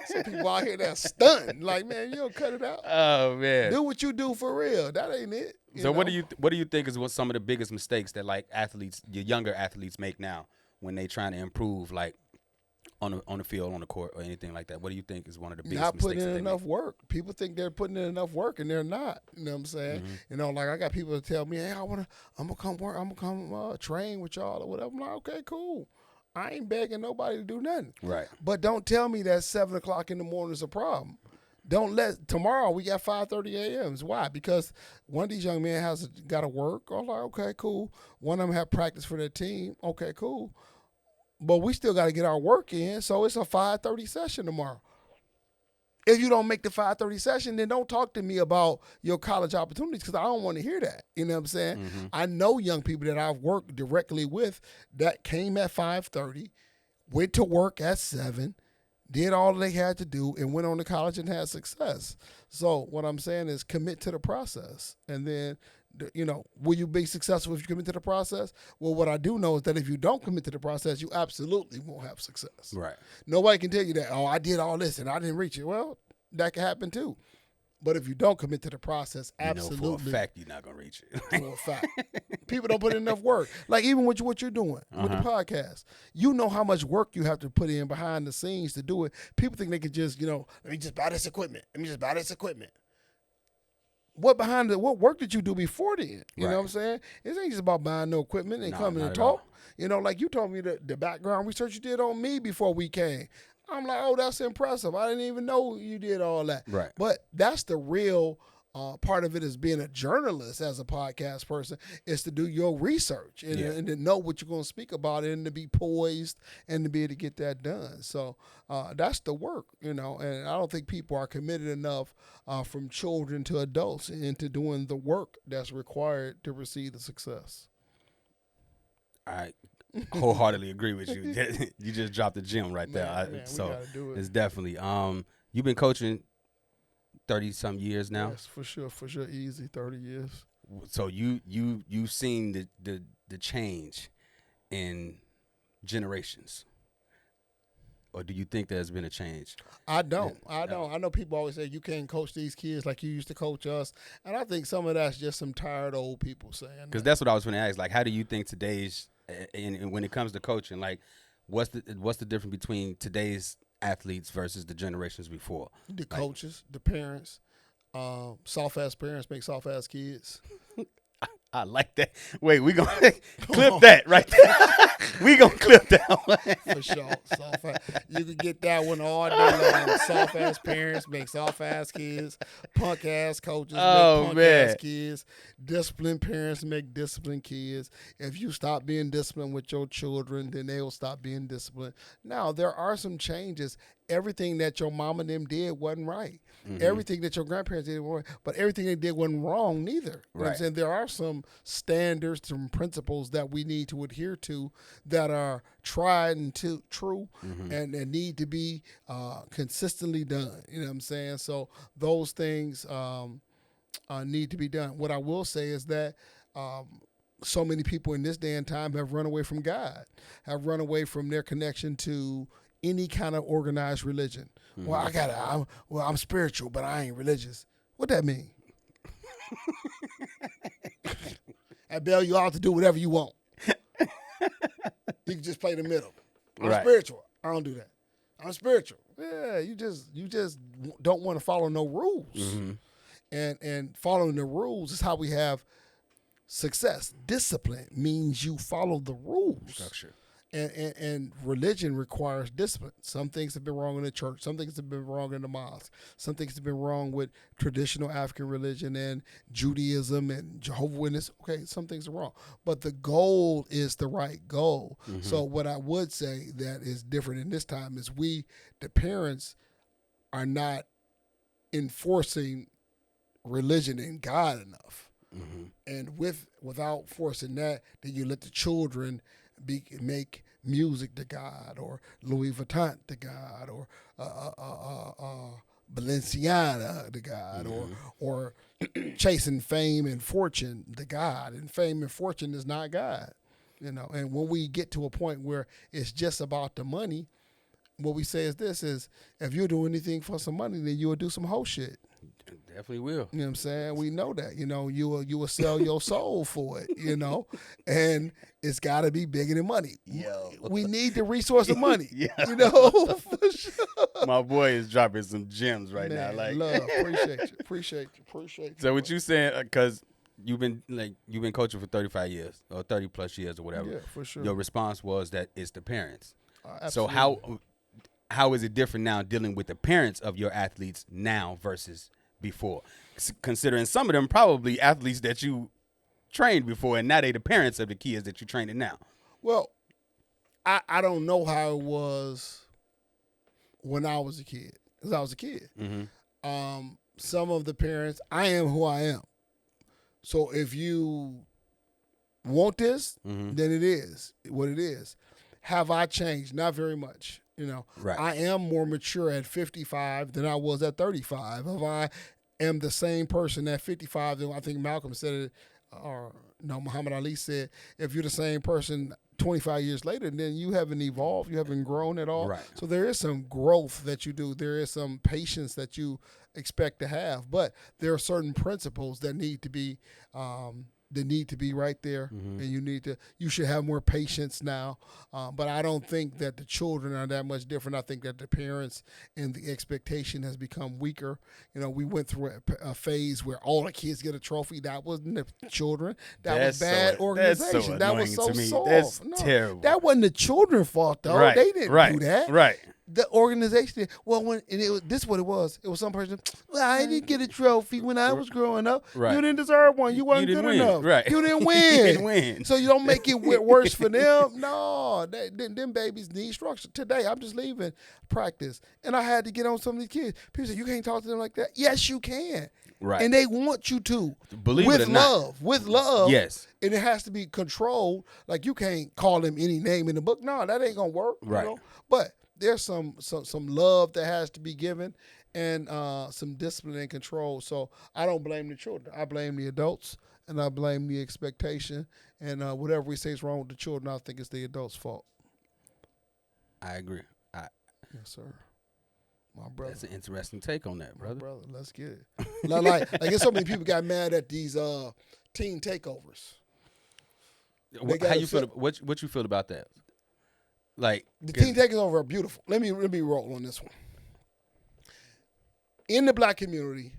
Some people out here that stunned. Like, man, you don't cut it out. oh man. Do what you do for real. That ain't it. So what do you think is what some of the biggest mistakes that like your younger athletes make now when they trying to improve, like on the field, on the court, or anything like that? What do you think is one of the biggest not mistakes putting in that they enough make? work? People think they're putting in enough work, and they're not. You know what I'm saying? Like I got people that tell me, "Hey, I'm gonna come work. I'm gonna come train with y'all or whatever." I'm like, "Okay, cool. I ain't begging nobody to do nothing." Right. But don't tell me that 7:00 in the morning is a problem. Don't tomorrow we got 5:30 a.m. Why? Because one of these young men has got to work. I'm like, okay, cool. One of them have practice for their team. Okay, cool. But we still got to get our work in, so it's a 5:30 session tomorrow. If you don't make the 5:30 session, then don't talk to me about your college opportunities, because I don't want to hear that. You know what I'm saying? I know young people that I've worked directly with that came at 5:30, went to work at 7, did all they had to do, and went on to college and had success. So what I'm saying is commit to the process. And then, will you be successful if you commit to the process? Well, what I do know is that if you don't commit to the process, you absolutely won't have success. Right. Nobody can tell you that, I did all this and I didn't reach it. Well, that can happen too. But if you don't commit to the process, absolutely. For a fact you're not going to reach it. For a fact. People don't put in enough work. Like even with what you're doing with the podcast, you know how much work you have to put in behind the scenes to do it. People think they could just, let me just buy this equipment. What work did you do before then? You know what I'm saying? It ain't just about buying no equipment and coming and talk. Like you told me the background research you did on me before we came. I'm like, oh, that's impressive. I didn't even know you did all that. Right. But that's the real part of it, is being a journalist as a podcast person, is to do your research and to know what you're going to speak about and to be poised and to be able to get that done. So that's the work, and I don't think people are committed enough from children to adults into doing the work that's required to receive the success. All right. wholeheartedly agree with you. You just dropped the gem right there. Man, So we gotta do it. it's definitely. You've been coaching 30-some years now. Yes, for sure, easy 30 years. So you've seen the change in generations, or do you think there's been a change? I don't. I know people always say you can't coach these kids like you used to coach us, and I think some of that's just some tired old people saying. Because that's what I was going to ask. Like, how do you think today's and when it comes to coaching, like, what's the difference between today's athletes versus the generations before? The coaches, the parents, soft ass parents make soft ass kids. I like that. Wait, we gonna clip that right there. We gonna clip that one. For sure. Soft ass. You can get that one all day long. Soft ass parents make soft ass kids. Punk ass coaches make punk ass kids. Disciplined parents make disciplined kids. If you stop being disciplined with your children, then they will stop being disciplined. Now, there are some changes. Everything that your mom and them did wasn't right. Mm-hmm. Everything that your grandparents did wasn't right, but everything they did wasn't wrong neither. You know what I'm saying? There are some standards, some principles that we need to adhere to that are tried and true and need to be consistently done. You know what I'm saying? So those things need to be done. What I will say is that so many people in this day and time have run away from God, have run away from their connection to any kind of organized religion. Well, I'm spiritual, but I ain't religious. What that mean? I bail you out to do whatever you want. You can just play the middle. I'm spiritual. I don't do that. I'm spiritual. Yeah, you just don't want to follow no rules. Mm-hmm. And following the rules is how we have success. Discipline means you follow the rules. Structure. And religion requires discipline. Some things have been wrong in the church. Some things have been wrong in the mosque. Some things have been wrong with traditional African religion and Judaism and Jehovah's Witness. Okay, some things are wrong. But the goal is the right goal. Mm-hmm. So what I would say that is different in this time is we, the parents, are not enforcing religion and God enough. Mm-hmm. And without forcing that, then you let the children make music to God, or Louis Vuitton to God, or Balenciaga to God, or chasing fame and fortune to God. And fame and fortune is not God, you know. And when we get to a point where it's just about the money, what we say is this: is if you do anything for some money, then you will do some whole shit. Definitely will. You know what I'm saying? We know that. You know, you will sell your soul for it, you know, and it's got to be bigger than money. Yo. We need the resource of money, you know, for sure. My boy is dropping some gems right now. Like, love, appreciate you. So what you saying, because you've been coaching for 35 years or 30 plus years or whatever. Yeah, for sure. Your response was that it's the parents. So Absolutely. how is it different now dealing with the parents of your athletes now versus before, considering some of them probably athletes that you trained before and now they the parents of the kids that you training now? Well, I don't know how it was when I was a kid, because I was a kid. Mm-hmm. Some of the parents, I am who I am. So if you want this, then it is what it is. Have I changed? Not very much. You know, I am more mature at 55 than I was at 35. If I am the same person at 55, then I think Malcolm said it, or no, Muhammad Ali said, if you're the same person 25 years later, then you haven't evolved, you haven't grown at all. Right. So there is some growth that you do. There is some patience that you expect to have, but there are certain principles that need to be right there, and you should have more patience now. But I don't think that the children are that much different. I think that the parents and the expectation has become weaker. You know, we went through a phase where all the kids get a trophy. That wasn't the children. That's bad organization. That was so soft. That's terrible. That wasn't the children's fault though. Right. They didn't do that. Right. The organization, this is what it was. It was some person, well, I didn't get a trophy when I was growing up. Right. You didn't deserve one. You wasn't good enough. Right. You didn't win. You didn't win. So you don't make it worse for them. No, them babies need structure. Today, I'm just leaving practice, and I had to get on some of these kids. People say, you can't talk to them like that. Yes, you can. Right. And they want you to. Believe with it or not. love. With love. Yes. And it has to be controlled. Like, you can't call him any name in the book. No, that ain't going to work. Right. You know? But there's some love that has to be given and some discipline and control. So I don't blame the children. I blame the adults, and I blame the expectation. And whatever we say is wrong with the children, I think it's the adults' fault. I agree. Yes, sir. My brother. That's an interesting take on that, brother. My brother, let's get it. like so many people got mad at these teen takeovers. How you feel? What you feel about that? Like the teen takeovers are beautiful. Let me roll on this one. In the black community,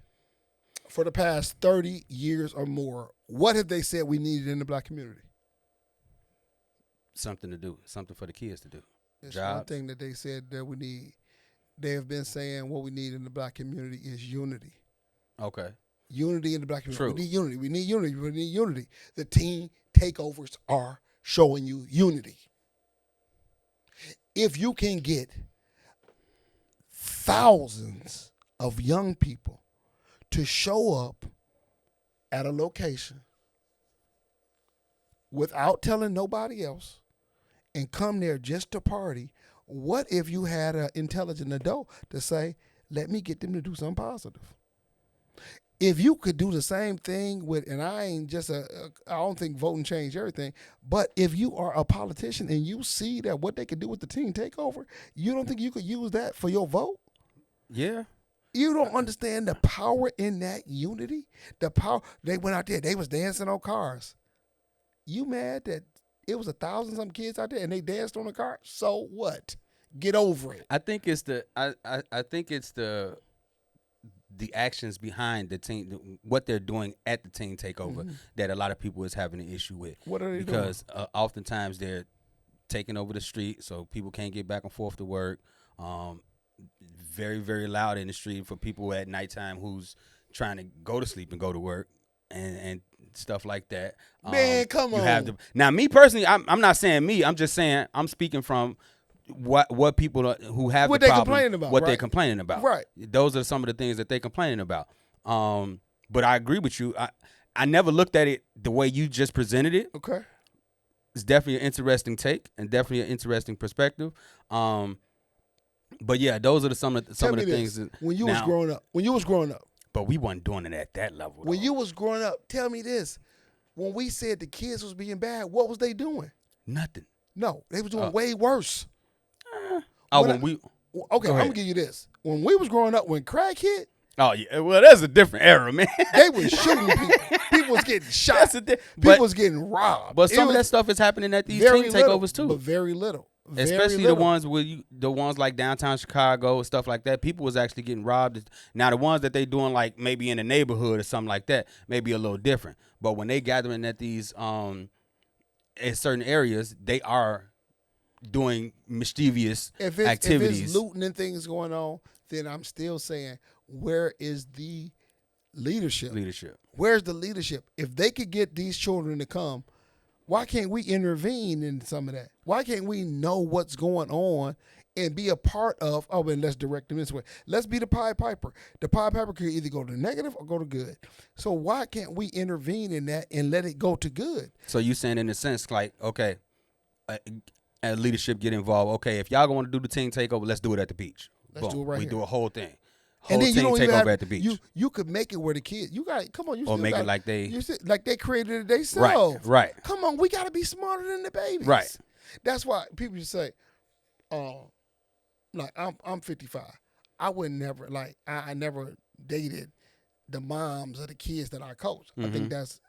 for the past 30 years or more, what have they said we needed in the black community? Something to do, something for the kids to do. It's Jobs. one thing that they said that we need. They have been saying what we need in the black community is unity. Okay. Unity in the black community. True. We need unity. We need unity. We need unity. The teen takeovers are showing you unity. If you can get thousands of young people to show up at a location without telling nobody else and come there just to party, what if you had an intelligent adult to say, let me get them to do something positive? If you could do the same thing with, and I ain't just I don't think voting changed everything, but if you are a politician and you see that what they could do with the teen takeover, you don't think you could use that for your vote? Yeah. You don't understand the power in that unity? The power, they went out there, they was dancing on cars. You mad that it was 1,000-some kids out there and they danced on a car? So what? Get over it. I think it's the actions behind the team, what they're doing at the teen takeover that a lot of people is having an issue with. What are they doing? Because oftentimes they're taking over the street, so people can't get back and forth to work. Very, very loud in the street for people at nighttime who's trying to go to sleep and go to work and stuff like that. Man, come on. Now, me personally, I'm not saying me. I'm just saying I'm speaking from what people who have what the they problem, complaining about, what right? they're complaining about. Right. Those are some of the things that they're complaining about. But I agree with you. I never looked at it the way you just presented it. Okay. It's definitely an interesting take and definitely an interesting perspective. But yeah, those are some of the things that when you was growing up. But we wasn't doing it at that level. When you was growing up, tell me this. When we said the kids was being bad, what was they doing? Nothing. No, they was doing way worse. Okay, I'm Go gonna give you this. When we was growing up, when crack hit, oh yeah, well that's a different era, man. they was shooting people. People was getting shot. People was getting robbed. But some of that stuff is happening at these teen takeovers too. But very little. Especially the ones the ones like downtown Chicago, stuff like that. People was actually getting robbed. Now the ones that they doing like maybe in the neighborhood or something like that may be a little different. But when they gathering at these in certain areas, they are doing mischievous activities. If it's looting and things going on, then I'm still saying, where is the leadership? Where's the leadership? If they could get these children to come, why can't we intervene in some of that? Why can't we know what's going on and be a part of, and let's direct them this way. Let's be the Pied Piper. The Pied Piper could either go to negative or go to good. So why can't we intervene in that and let it go to good? So you saying in a sense like, okay, leadership get involved. Okay, if y'all going to do the teen takeover, let's do it at the beach. Let's do it right We here. do a whole thing. And then you don't even have, at the beach. You could make it where the kids, you got, come on. You or make gotta, it like they. like they created it themselves. Right. Come on, we got to be smarter than the babies. Right. That's why people just say, like I'm 55. I would never, like I never dated the moms of the kids that I coach. I don't think that's,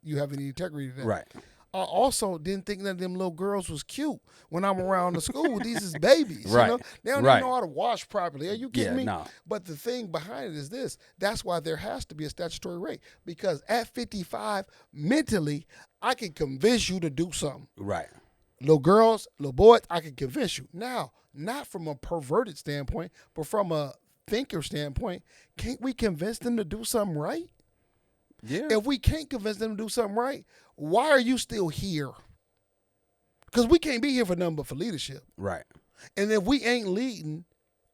you have any integrity to that. Right. I also didn't think that them little girls was cute when I'm around the school. These is babies. Right. You know? They don't even know how to wash properly. Are you kidding me? No. But the thing behind it is this. That's why there has to be a statutory rape. Because at 55, mentally, I can convince you to do something. Right. Little girls, little boys, I can convince you. Now, not from a perverted standpoint, but from a thinker standpoint, can't we convince them to do something right? Yeah. If we can't convince them to do something right, why are you still here? Because we can't be here for nothing but for leadership. Right. And if we ain't leading,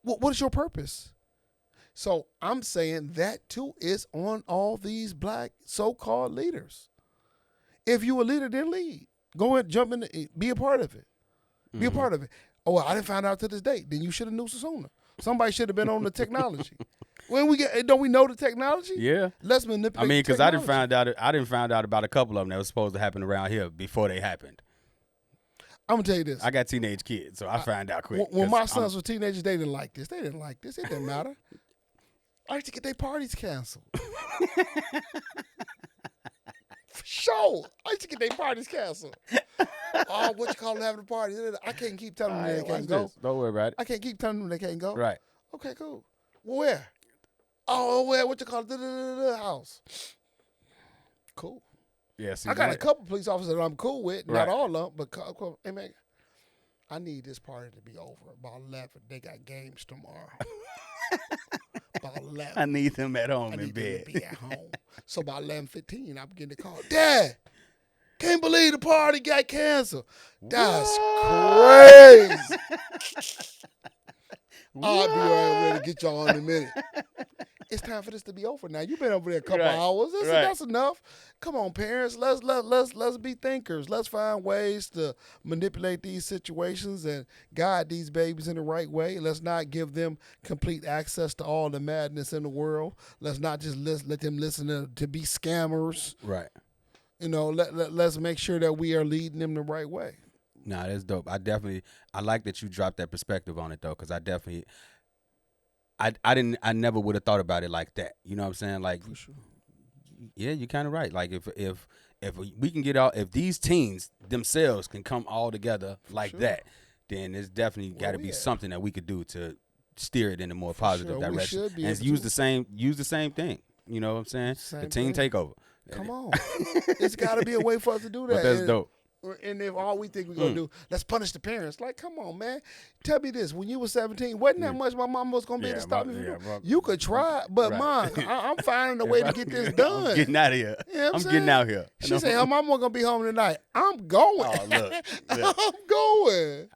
what is your purpose? So I'm saying that too is on all these black so-called leaders. If you a leader, then lead. Go ahead, jump in, be a part of it. Be a part of it. Oh, well, I didn't find out to this day. Then you should have knew sooner. Somebody should have been on the technology. Don't we know the technology? Yeah. Let's manipulate. I mean, because I didn't find out about a couple of them that was supposed to happen around here before they happened. I'm gonna tell you this. I got teenage kids, so I found out quick. When my sons were teenagers, they didn't like this. It didn't matter. I used to get their parties canceled. For sure. I used to get their parties canceled. Oh, what you call them having a party? I can't keep telling them they can't go. Don't worry about it. I can't keep telling them they can't go. Right. Okay, cool. Well, where? Oh, where? What you call it? House. Cool. Yeah, see, I got a couple police officers that I'm cool with. Right. Not all of them, but hey, man, I need this party to be over about 11. They got games tomorrow. About 11. I need them at home I in need bed. them to be at home. So about 11:15, I'm getting the call. Dad, can't believe the party got canceled. That's crazy. I'll be ready to get y'all in a minute. It's time for this to be over now. You've been over there a couple hours. That's enough. Come on, parents. Let's be thinkers. Let's find ways to manipulate these situations and guide these babies in the right way. Let's not give them complete access to all the madness in the world. Let's not just let them listen to be scammers. Right. You know, let's make sure that we are leading them the right way. Nah, that's dope. I like that you dropped that perspective on it though, because I never would have thought about it like that. You know what I'm saying? Like, For sure. Yeah, you're kind of right. Like if we can get out, if these teens themselves can come all together like that, then there's definitely got to be something that we could do to steer it in a more positive direction and use the same thing. You know what I'm saying? The teen takeover. Come on, it's got to be a way for us to do that. But that's dope. And if all we think we're going to do, let's punish the parents. Like, come on, man. Tell me this. When you were 17, wasn't that much my mom was going to be able to stop me from doing? You could try, but Mom, I'm finding a way to get this done. I'm getting out of here. You know I'm getting out here. She said, her mama going to be home tonight. I'm going. Oh, look. I'm going.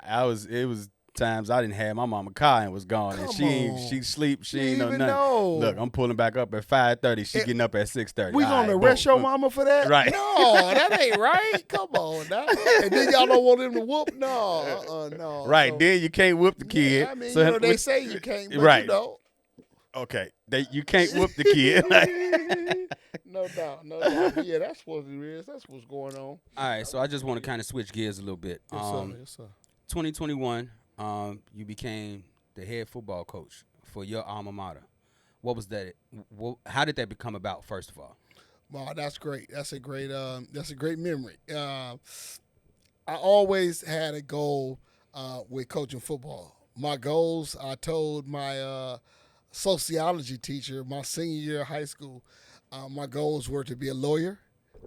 It was times I didn't have my mama car and was gone, and she sleep. She ain't know nothing. Look, I'm pulling back up at 5:30. She getting up at 6:30. We gonna arrest your mama for that? Right? No, that ain't right. Come on now. And then y'all don't want him to whoop? No, no. Right. So, then you can't whoop the kid. Yeah, I mean, so, they say you can't, but right. You know. Okay. You can't whoop the kid. No doubt. But yeah, that's what it is. That's what's going on. All right. So I just want to kind of switch gears a little bit. Yes, sir. 2021. You became the head football coach for your alma mater. What was that? How did that become about? First of all, wow, that's great. That's a great memory. I always had a goal with coaching football. My goals, I told my sociology teacher my senior year of high school, my goals were to be a lawyer.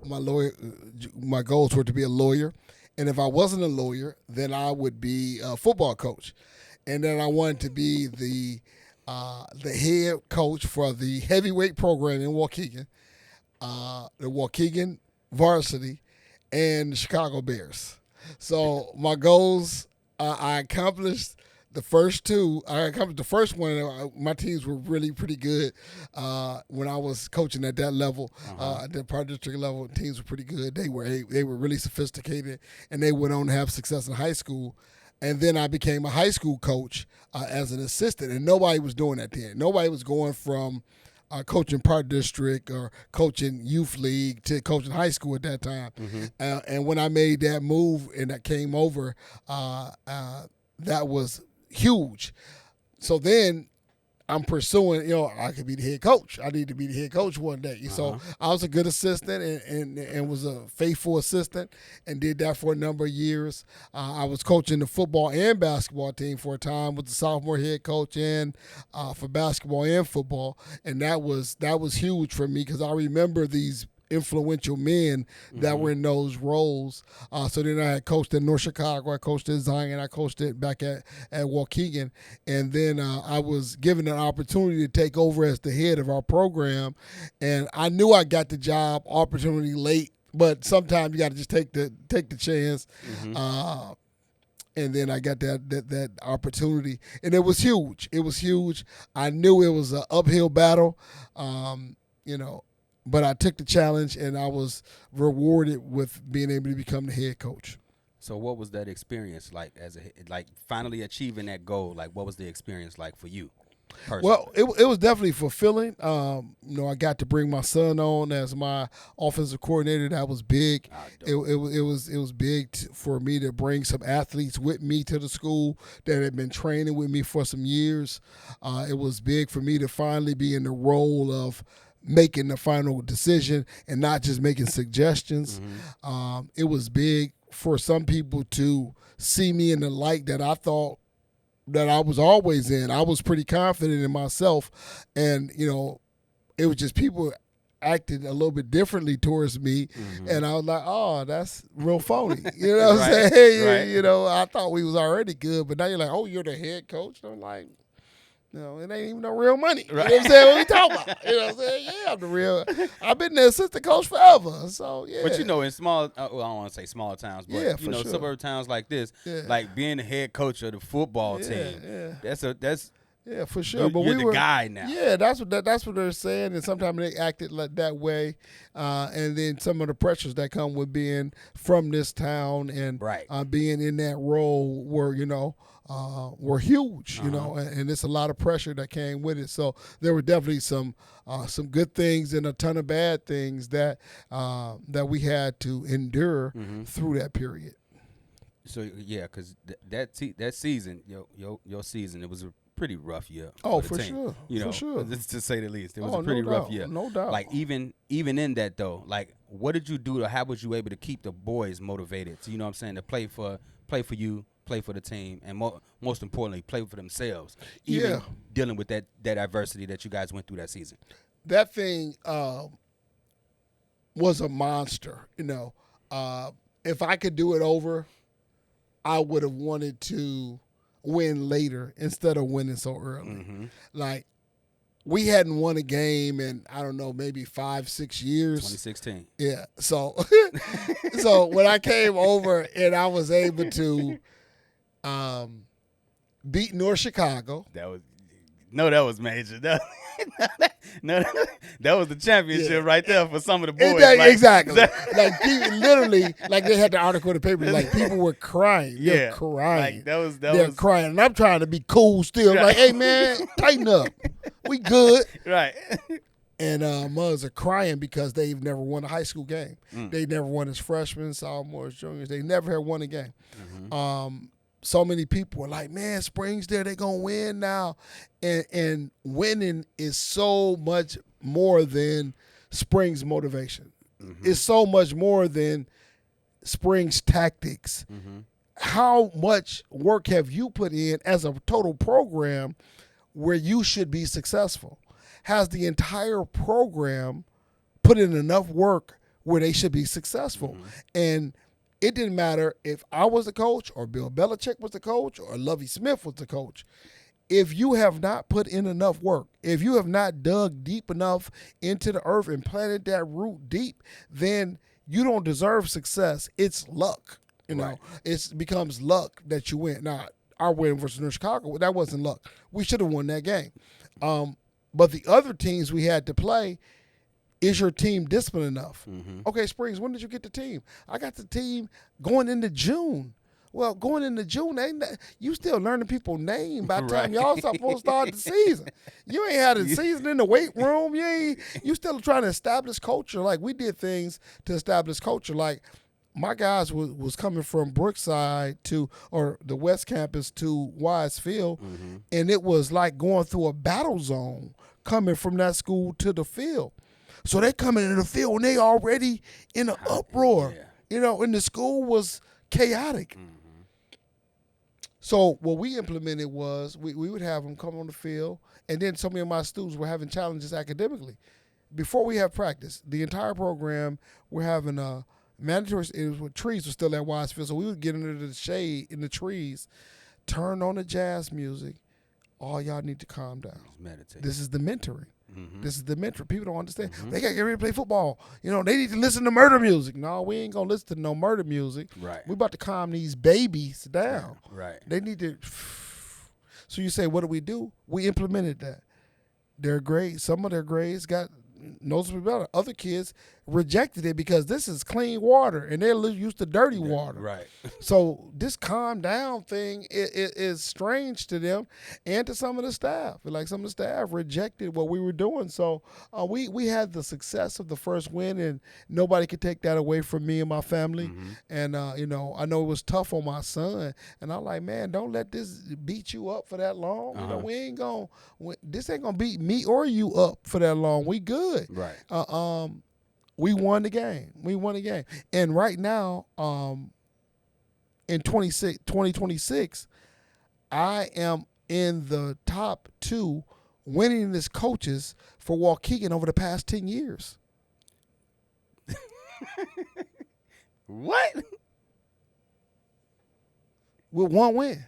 My goals were to be a lawyer. And if I wasn't a lawyer, then I would be a football coach. And then I wanted to be the head coach for the heavyweight program in Waukegan, the Waukegan varsity, and the Chicago Bears. So my goals, I accomplished the first two. I accomplished the first one. My teams were really pretty good when I was coaching at that level. At the part district level, teams were pretty good. They were really sophisticated, and they went on to have success in high school. And then I became a high school coach as an assistant, and nobody was doing that then. Nobody was going from coaching part district or coaching youth league to coaching high school at that time. And when I made that move and I came over, that was huge. So then I'm pursuing, I could be the head coach. I need to be the head coach one day. So I was a good assistant and was a faithful assistant and did that for a number of years. I was coaching the football and basketball team for a time with the sophomore head coach and for basketball and football. And that was huge for me because I remember these influential men that were in those roles. So then I had coached in North Chicago, I coached at Zion, I coached it back at Waukegan, and then I was given an opportunity to take over as the head of our program, and I knew I got the job opportunity late, but sometimes you got to just take the chance. And then I got that opportunity, and it was huge. It was huge. I knew it was an uphill battle, you know, but I took the challenge, and I was rewarded with being able to become the head coach. So what was that experience like like finally achieving that goal? Like what was the experience like for you personally? Well, it was definitely fulfilling. You know, I got to bring my son on as my offensive coordinator. That was big. It was big for me to bring some athletes with me to the school that had been training with me for some years. It was big for me to finally be in the role of making the final decision and not just making suggestions. It was big for some people to see me in the light that I thought that I was always in. I was pretty confident in myself, and you know, it was just people acted a little bit differently towards me, and I was like, oh, that's real phony. You know what I'm saying? Right. You know, I thought we was already good, but now you're like, oh, you're the head coach? And I'm like, no, it ain't even no real money. Right. You know what I'm saying? What we talking about? You know what I'm saying? Yeah, I'm the real. I've been the assistant coach forever. So, yeah. But you know, in small, well, I don't want to say small towns, but Yeah, you for know, sure. suburb towns like this, Yeah. like being the head coach of the football team, that's Yeah, for sure. But you're we the were guy now. Yeah, that's what they're saying, and sometimes they acted like that way. And then some of the pressures that come with being from this town and Right. being in that role were huge, you know, and it's a lot of pressure that came with it. So there were definitely some good things and a ton of bad things that we had to endure through that period. So yeah, because that season, your season, it was a pretty rough year. Oh, for the for team, sure, you know, for sure. to say the least, it was Oh, a pretty no rough doubt, year. no doubt. Like even in that though, like what did you do, or how was you able to keep the boys motivated? To, you know what I'm saying, to play for you, play for the team, and most importantly, play for themselves. Even dealing with that adversity that you guys went through that season. That thing was a monster. You know, if I could do it over, I would have wanted to win later instead of winning so early. Like, we hadn't won a game in, I don't know, maybe 5-6 years. 2016. Yeah. So when I came over and I was able to beat North Chicago. That was major. That was the championship right there for some of the boys. Exactly. Like people, literally, like they had the article in the paper, like people were crying. They're crying. Like They're crying. And I'm trying to be cool still. Right. Like, hey man, tighten up. We good. Right. And mothers are crying because they've never won a high school game. They never won as freshmen, sophomores, juniors. They never had won a game. So many people were like, man, Springs there, they going to win now. And winning is so much more than Springs motivation. It's so much more than Springs tactics. How much work have you put in as a total program where you should be successful? Has the entire program put in enough work where they should be successful? And it didn't matter if I was the coach or Bill Belichick was the coach or Lovie Smith was the coach. If you have not put in enough work, if you have not dug deep enough into the earth and planted that root deep, then you don't deserve success. It's luck. You know, it becomes luck that you win. Now, our win versus North Chicago, that wasn't luck. We should have won that game. But the other teams we had to play, is your team disciplined enough? Okay, Springs, when did you get the team? I got the team going into June. Well, going into June, you still learning people's name by the time y'all supposed to start the season. You ain't had a season in the weight room. You still trying to establish culture. Like, we did things to establish culture. Like, my guys was coming from Brookside or the West Campus to Wise Field, and it was like going through a battle zone coming from that school to the field. So they coming into the field and they already in an uproar, you know, and the school was chaotic. So what we implemented was we would have them come on the field, and then so many of my students were having challenges academically. Before we have practice, the entire program, we're having a mandatory, trees were still at Wise Field, so we would get into the shade in the trees, turn on the jazz music. All y'all need to calm down. Meditate. This is the mentoring. This is the mentor. People don't understand. They got to get ready to play football. You know, they need to listen to murder music. No, we ain't going to listen to no murder music. Right. We about to calm these babies down. Right. They need to. So you say, what do? We implemented that. Their grades, some of their grades got noticeably better. Other kids rejected it because this is clean water and they're used to dirty water. Right. So this calm down thing is strange to them and to some of the staff. Like some of the staff rejected what we were doing. So we had the success of the first win, and nobody could take that away from me and my family. And you know, I know it was tough on my son, and I'm like, man, don't let this beat you up for that long. You know, we ain't gonna. This ain't gonna beat me or you up for that long. We good. Right. We won the game. And right now, in 2026, I am in the top 2 winningest coaches for Waukegan over the past 10 years. What? With 1 win.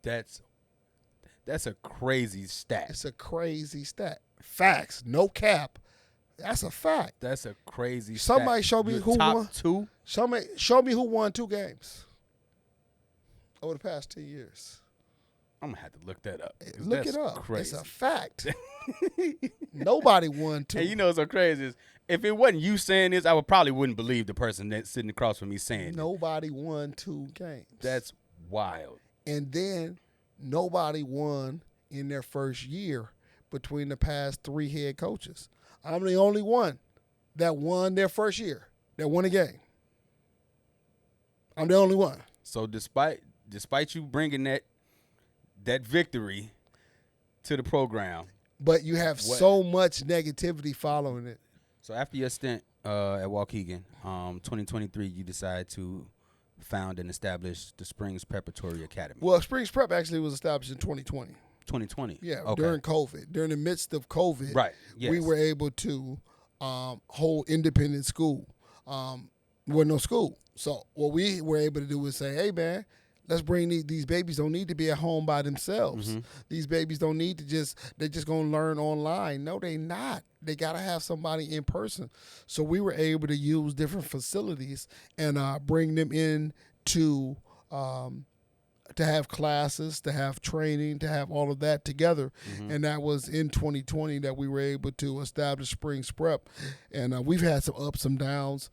That's a crazy stat. It's a crazy stat. Facts, no cap. That's a fact. That's a crazy Somebody stat. show me who top won. 2? Show me who won 2 games over the past 10 years. I'm gonna have to look that up. Look it up. Crazy. It's a fact. Nobody won 2. And you know what's so crazy is if it wasn't you saying this, I probably wouldn't believe the person that's sitting across from me saying it. Nobody won 2 games. That's wild. And then nobody won in their first year between the past 3 head coaches. I'm the only one that won their first year, that won a game. I'm the only one. So despite you bringing that victory to the program, but you have so much negativity following it. So after your stint at Waukegan, 2023, you decided to found and establish the Springs Preparatory Academy. Well, Springs Prep actually was established in 2020. 2020. Yeah, okay. During COVID. During the midst of COVID, right. Yes. We were able to hold independent school. There was no school. So what we were able to do was say, hey, man, let's bring these babies don't need to be at home by themselves. These babies don't need to they're just going to learn online. No, they not. They got to have somebody in person. So we were able to use different facilities and bring them in to have classes, to have training, to have all of that together. And that was in 2020 that we were able to establish Springs Prep. And we've had some ups and downs.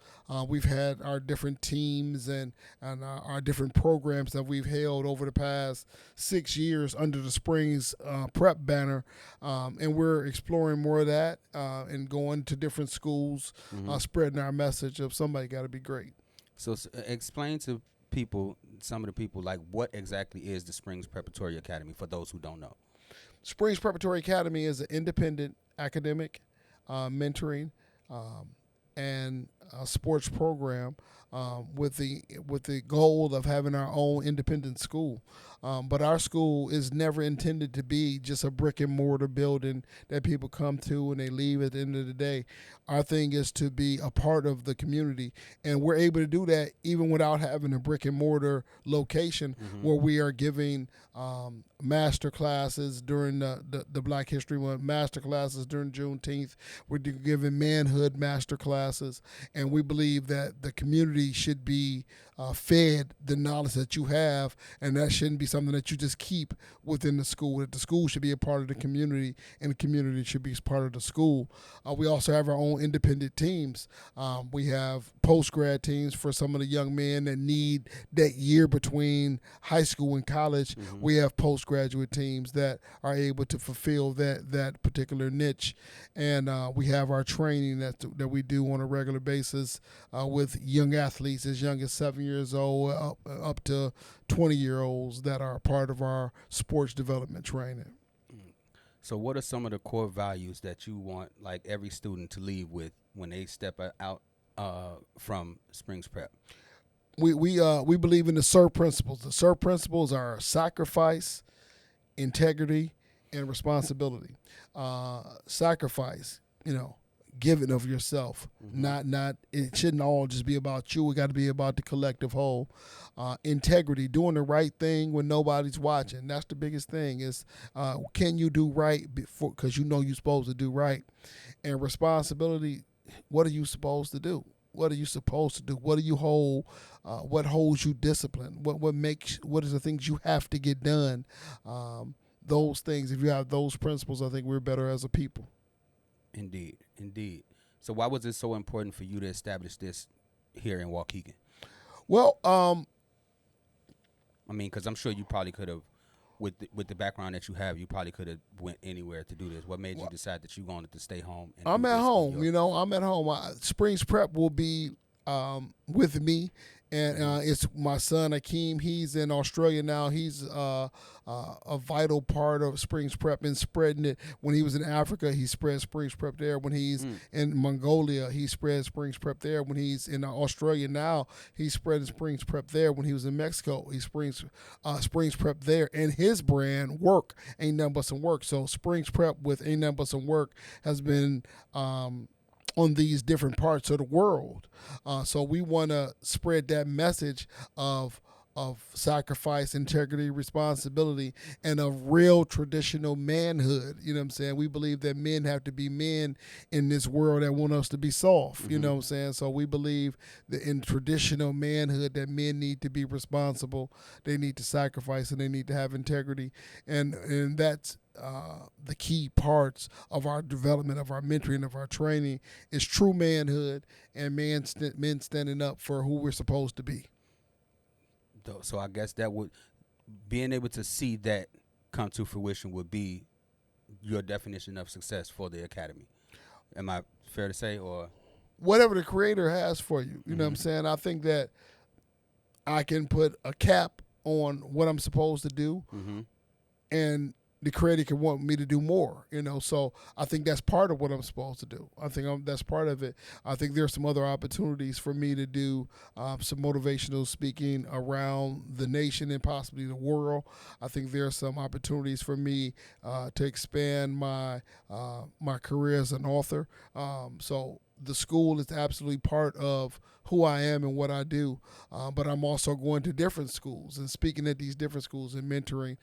We've had our different teams and our different programs that we've held over the past 6 years under the Springs Prep banner. And we're exploring more of that and going to different schools, spreading our message of somebody got to be great. So explain to some of the people, like what exactly is the Springs Preparatory Academy for those who don't know? Springs Preparatory Academy is an independent academic mentoring and sports program with the goal of having our own independent school. But our school is never intended to be just a brick and mortar building that people come to and they leave at the end of the day. Our thing is to be a part of the community, and we're able to do that even without having a brick and mortar location where we are giving master classes during the Black History Month, master classes during Juneteenth. We're giving manhood master classes, and we believe that the community should be fed the knowledge that you have, and that shouldn't be something that you just keep within the school. That the school should be a part of the community, and the community should be part of the school. We also have our own independent teams. We have post-grad teams for some of the young men that need that year between high school and college. We have postgraduate teams that are able to fulfill that particular niche, and we have our training that we do on a regular basis with young athletes as young as 7 years old up to 20-year-olds that are part of our sports development training. So what are some of the core values that you want like every student to leave with when they step out from Springs Prep? We believe in the SIR principles. The SIR principles are sacrifice, integrity, and responsibility. Sacrifice, giving of yourself. Not it shouldn't all just be about you. It got to be about the collective whole. Integrity, doing the right thing when nobody's watching. That's the biggest thing is can you do right before, because you know you're supposed to do right. And responsibility, what are you supposed to do? What are you supposed to do? What do you hold? What holds you disciplined? What is the things you have to get done? Those things, if you have those principles, I think we're better as a people. Indeed. So why was it so important for you to establish this here in Waukegan? Well, I mean, because I'm sure you probably could have, with the background that you have, you probably could have went anywhere to do this. What made you decide that you wanted to stay home? And I'm at home. I'm at home. Springs Prep will be with me. And it's my son, Akeem. He's in Australia now. He's a vital part of Springs Prep and spreading it. When he was in Africa, he spread Springs Prep there. When he's in Mongolia, he spread Springs Prep there. When he's in Australia now, he's spreading Springs Prep there. When he was in Mexico, he Springs Prep there. And his brand, Work, Ain't Nothing But Some Work. So Springs Prep with Ain't Nothing But Some Work has been on these different parts of the world. So we want to spread that message of sacrifice, integrity, responsibility, and of real traditional manhood. You know what I'm saying? We believe that men have to be men in this world that want us to be soft. You know what I'm saying? So we believe that in traditional manhood that men need to be responsible, they need to sacrifice, and they need to have integrity. And that's the key parts of our development, of our mentoring, of our training is true manhood and men standing up for who we're supposed to be. So I guess that would, being able to see that come to fruition would be your definition of success for the academy. Am I fair to say? Or whatever the creator has for you, you know what I'm saying? I think that I can put a cap on what I'm supposed to do, and the creator can want me to do more, so I think that's part of what I'm supposed to do. I think that's part of it. I think there's some other opportunities for me to do some motivational speaking around the nation and possibly the world. I think there's some opportunities for me to expand my career as an author. So the school is absolutely part of who I am and what I do, but I'm also going to different schools and speaking at these different schools and mentoring.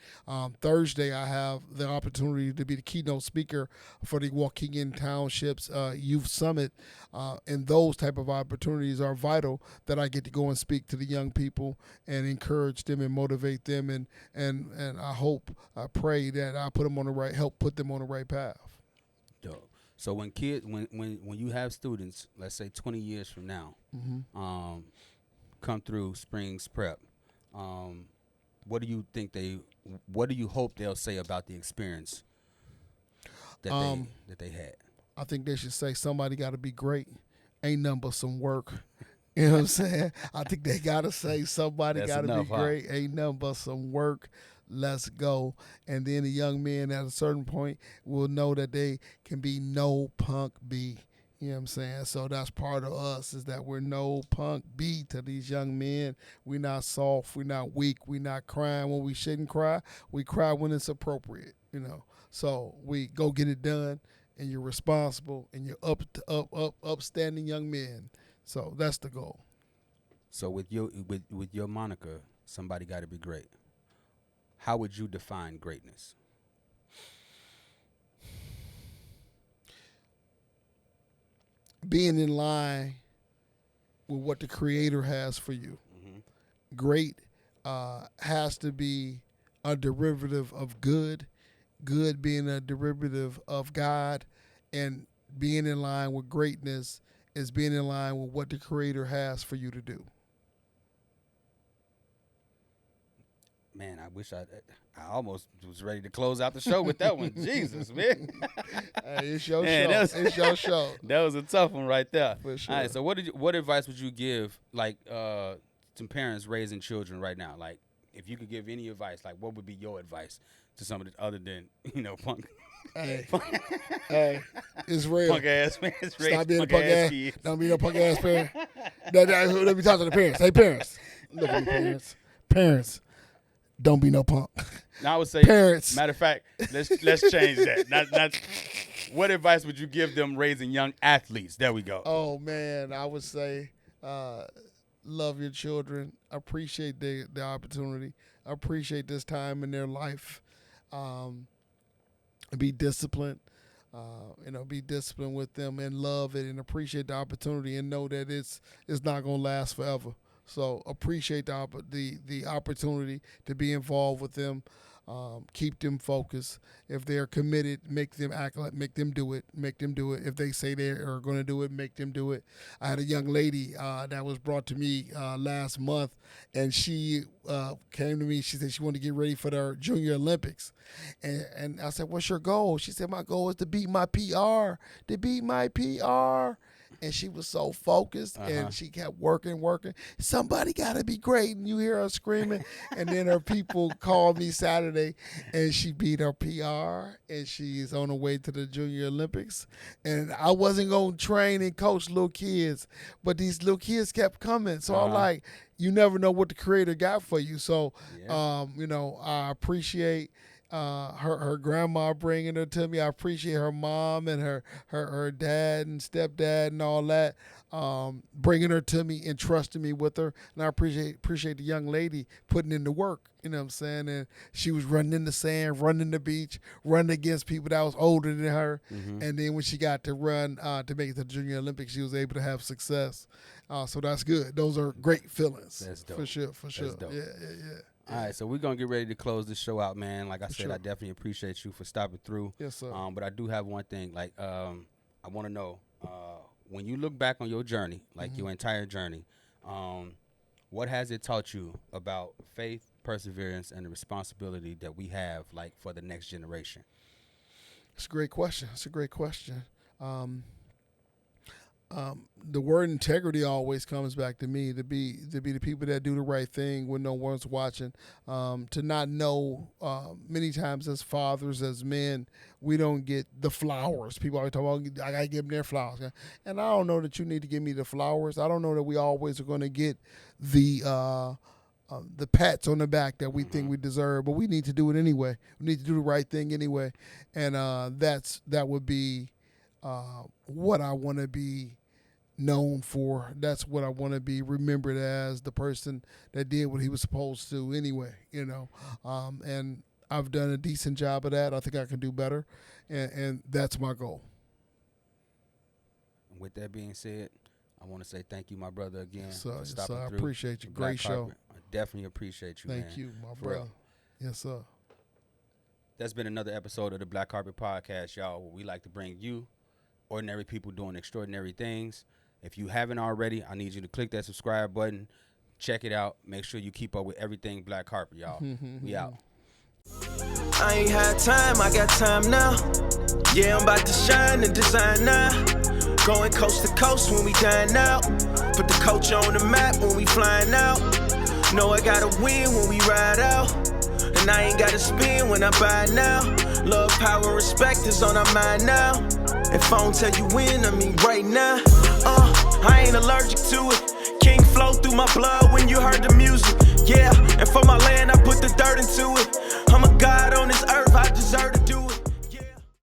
Thursday, I have the opportunity to be the keynote speaker for the Waukegan Township's Youth Summit, and those type of opportunities are vital that I get to go and speak to the young people and encourage them and motivate them, and I pray that I help put them on the right path. Dope. So when you have students, let's say 20 years from now, come through Springs Prep, what do you hope they'll say about the experience that they had? I think they should say somebody got to be great. Ain't nothing but some work. You know what I'm saying? I think they got to say somebody got to be great. Ain't nothing but some work. Let's go. And then the young men at a certain point will know that they can be no punk B. You know what I'm saying? So that's part of us, is that we're no punk B to these young men. We're not soft. We're not weak. We're not crying when we shouldn't cry. We cry when it's appropriate, So we go get it done, and you're responsible, and you're upstanding young men. So that's the goal. So with your moniker, somebody got to be great. How would you define greatness? Being in line with what the Creator has for you. Great has to be a derivative of good, good being a derivative of God, and being in line with greatness is being in line with what the Creator has for you to do. Man, I wish I almost was ready to close out the show with that one. Jesus, man. Hey, it's your show. It's your show. That was a tough one right there. For sure. All right, so what advice would you give, like, some parents raising children right now? Like, if you could give any advice, like, what would be your advice to somebody other than, punk? Hey, it's real. Punk ass man. Stop being a punk ass. Don't be no punk ass parent. Let me talk to the parents. Hey, parents. Look at parents. Parents. Don't be no punk. Now I would say, parents. Matter of fact, let's change that. Not What advice would you give them raising young athletes? There we go. Oh man, I would say love your children. Appreciate the opportunity. Appreciate this time in their life. Be disciplined. Be disciplined with them and love it and appreciate the opportunity and know that it's not gonna last forever. So appreciate the opportunity to be involved with them. Keep them focused. If they're committed, make them act like, make them do it. If they say they are going to do it, make them do it. I had a young lady that was brought to me last month, and she came to me. She said she wanted to get ready for the Junior Olympics. And I said, what's your goal? She said, my goal is to beat my PR. And she was so focused, and she kept working. Somebody got to be great, and you hear her screaming. And then her people called me Saturday, and she beat her PR, and she's on her way to the Junior Olympics. And I wasn't going to train and coach little kids, but these little kids kept coming. So I'm like, you never know what the Creator got for you. So, I appreciate her grandma bringing her to me. I appreciate her mom and her dad and stepdad and all that bringing her to me and trusting me with her. And I appreciate the young lady putting in the work. You know what I'm saying? And she was running in the sand, running the beach, running against people that was older than her. And then when she got to run to make it to the Junior Olympics, she was able to have success. So that's good. Those are great feelings. That's dope. For sure. That's dope. Yeah. All right, so we're going to get ready to close this show out, man. Like I said, I definitely appreciate you for stopping through. Yes, sir. But I do have one thing. Like, I want to know, when you look back on your journey, like your entire journey, what has it taught you about faith, perseverance, and the responsibility that we have, like, for the next generation? It's a great question. The word integrity always comes back to me, to be the people that do the right thing when no one's watching, to not know many times as fathers, as men, we don't get the flowers. People always talk about, I got to give them their flowers. And I don't know that you need to give me the flowers. I don't know that we always are going to get the pats on the back that we think we deserve, but we need to do it anyway. We need to do the right thing anyway. And that would be what I want to be known for. That's what I want to be remembered as, the person that did what he was supposed to anyway, and I've done a decent job of that. I think I can do better, and that's my goal. With that being said, I want to say thank you, my brother, again. For stopping through. I appreciate you. Great show. I definitely appreciate you, man. Thank you, my brother. Yes, sir. That's been another episode of the Black Carpet Podcast, y'all, where we like to bring you ordinary people doing extraordinary things. If you haven't already, I need you to click that subscribe button, check it out, make sure you keep up with everything Black Carpet, y'all. We out. I ain't had time, I got time now. Yeah, I'm about to shine and design now. Going coast to coast when we dine out. Put the coach on the map when we flying out. Know I gotta win when we ride out. And I ain't gotta spin when I buy now. Love, power, respect is on our mind now. If I don't tell you when, I mean right now. I ain't allergic to it. King flow through my blood when you heard the music. Yeah, and for my land, I put the dirt into it. I'm a god on this earth, I deserve it.